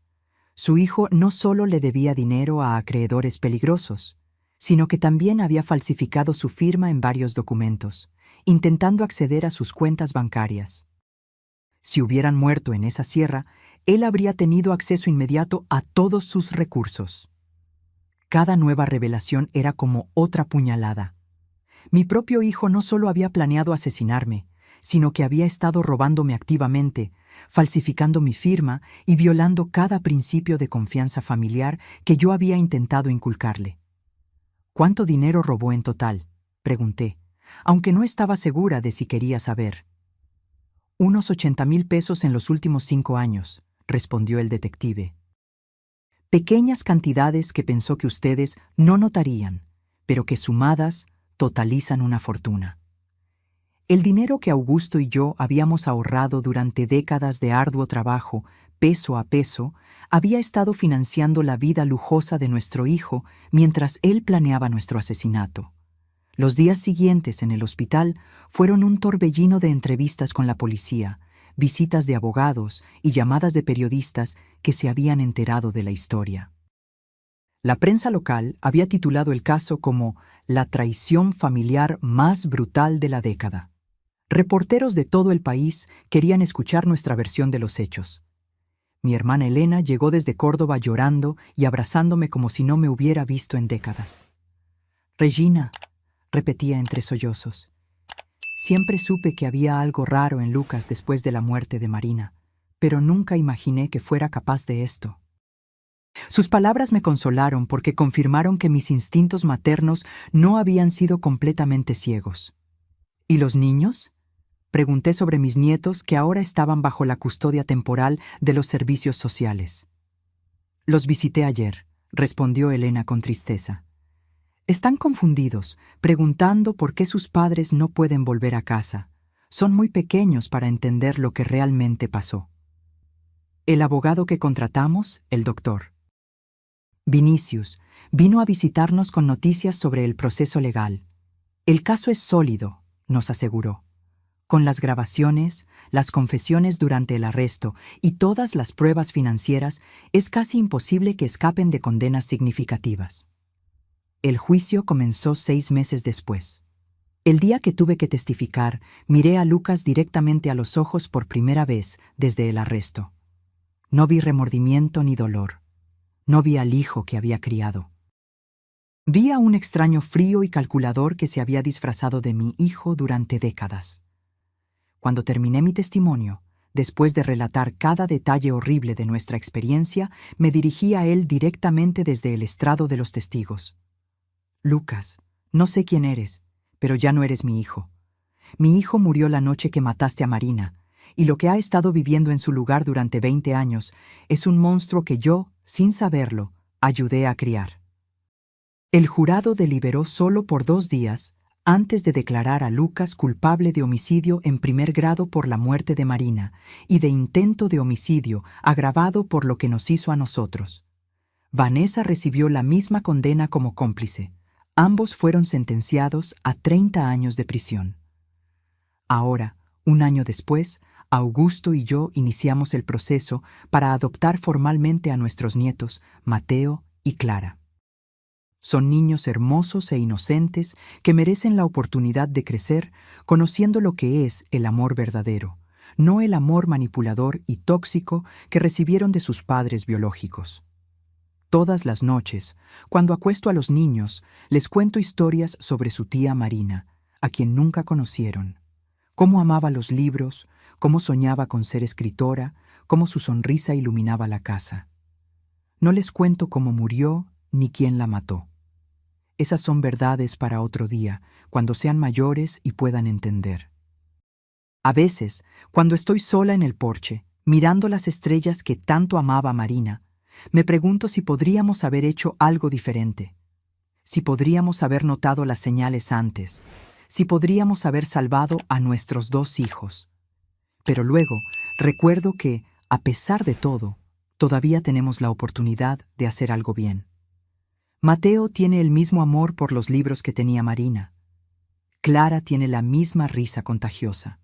Su hijo no solo le debía dinero a acreedores peligrosos, sino que también había falsificado su firma en varios documentos, intentando acceder a sus cuentas bancarias. Si hubieran muerto en esa sierra, él habría tenido acceso inmediato a todos sus recursos». Cada nueva revelación era como otra puñalada. Mi propio hijo no solo había planeado asesinarme, sino que había estado robándome activamente, falsificando mi firma y violando cada principio de confianza familiar que yo había intentado inculcarle. «¿Cuánto dinero robó en total?», pregunté, aunque no estaba segura de si quería saber. «Unos 80,000 pesos en los últimos 5 años», respondió el detective. «Pequeñas cantidades que pensó que ustedes no notarían, pero que sumadas totalizan una fortuna. El dinero que Augusto y yo habíamos ahorrado durante décadas de arduo trabajo, peso a peso, había estado financiando la vida lujosa de nuestro hijo mientras él planeaba nuestro asesinato. Los días siguientes en el hospital fueron un torbellino de entrevistas con la policía, visitas de abogados y llamadas de periodistas que se habían enterado de la historia. La prensa local había titulado el caso como «la traición familiar más brutal de la década». Reporteros de todo el país querían escuchar nuestra versión de los hechos. Mi hermana Elena llegó desde Córdoba llorando y abrazándome como si no me hubiera visto en décadas. «Regina», repetía entre sollozos. «Siempre supe que había algo raro en Lucas después de la muerte de Marina, pero nunca imaginé que fuera capaz de esto». Sus palabras me consolaron porque confirmaron que mis instintos maternos no habían sido completamente ciegos. «¿Y los niños?», pregunté sobre mis nietos que ahora estaban bajo la custodia temporal de los servicios sociales. «Los visité ayer», respondió Elena con tristeza. «Están confundidos, preguntando por qué sus padres no pueden volver a casa. Son muy pequeños para entender lo que realmente pasó». El abogado que contratamos, el doctor Vinicius, vino a visitarnos con noticias sobre el proceso legal. «El caso es sólido», nos aseguró. «Con las grabaciones, las confesiones durante el arresto y todas las pruebas financieras, es casi imposible que escapen de condenas significativas». El juicio comenzó 6 meses después. El día que tuve que testificar, miré a Lucas directamente a los ojos por primera vez desde el arresto. No vi remordimiento ni dolor. No vi al hijo que había criado. Vi a un extraño frío y calculador que se había disfrazado de mi hijo durante décadas. Cuando terminé mi testimonio, después de relatar cada detalle horrible de nuestra experiencia, me dirigí a él directamente desde el estrado de los testigos. «Lucas», No sé quién eres, pero ya no eres mi hijo. Mi hijo murió la noche que mataste a Marina, y lo que ha estado viviendo en su lugar durante 20 años es un monstruo que yo, sin saberlo, ayudé a criar. El jurado deliberó solo por 2 días antes de declarar a Lucas culpable de homicidio en primer grado por la muerte de Marina y de intento de homicidio agravado por lo que nos hizo a nosotros. Vanessa recibió la misma condena como cómplice. Ambos fueron sentenciados a 30 años de prisión. Ahora, 1 año después, Augusto y yo iniciamos el proceso para adoptar formalmente a nuestros nietos, Mateo y Clara. Son niños hermosos e inocentes que merecen la oportunidad de crecer conociendo lo que es el amor verdadero, no el amor manipulador y tóxico que recibieron de sus padres biológicos. Todas las noches, cuando acuesto a los niños, les cuento historias sobre su tía Marina, a quien nunca conocieron. Cómo amaba los libros, cómo soñaba con ser escritora, cómo su sonrisa iluminaba la casa. No les cuento cómo murió ni quién la mató. Esas son verdades para otro día, cuando sean mayores y puedan entender. A veces, cuando estoy sola en el porche, mirando las estrellas que tanto amaba Marina, me pregunto si podríamos haber hecho algo diferente, si podríamos haber notado las señales antes, si podríamos haber salvado a nuestros 2 hijos. Pero luego recuerdo que, a pesar de todo, todavía tenemos la oportunidad de hacer algo bien. Mateo tiene el mismo amor por los libros que tenía Marina. Clara tiene la misma risa contagiosa.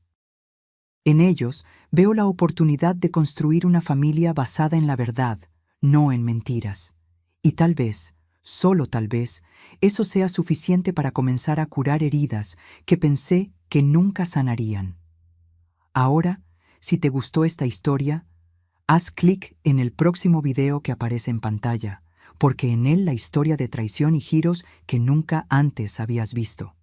En ellos veo la oportunidad de construir una familia basada en la verdad, no en mentiras. Y tal vez, solo tal vez, eso sea suficiente para comenzar a curar heridas que pensé que nunca sanarían. Ahora, si te gustó esta historia, haz clic en el próximo video que aparece en pantalla, porque en él la historia de traición y giros que nunca antes habías visto.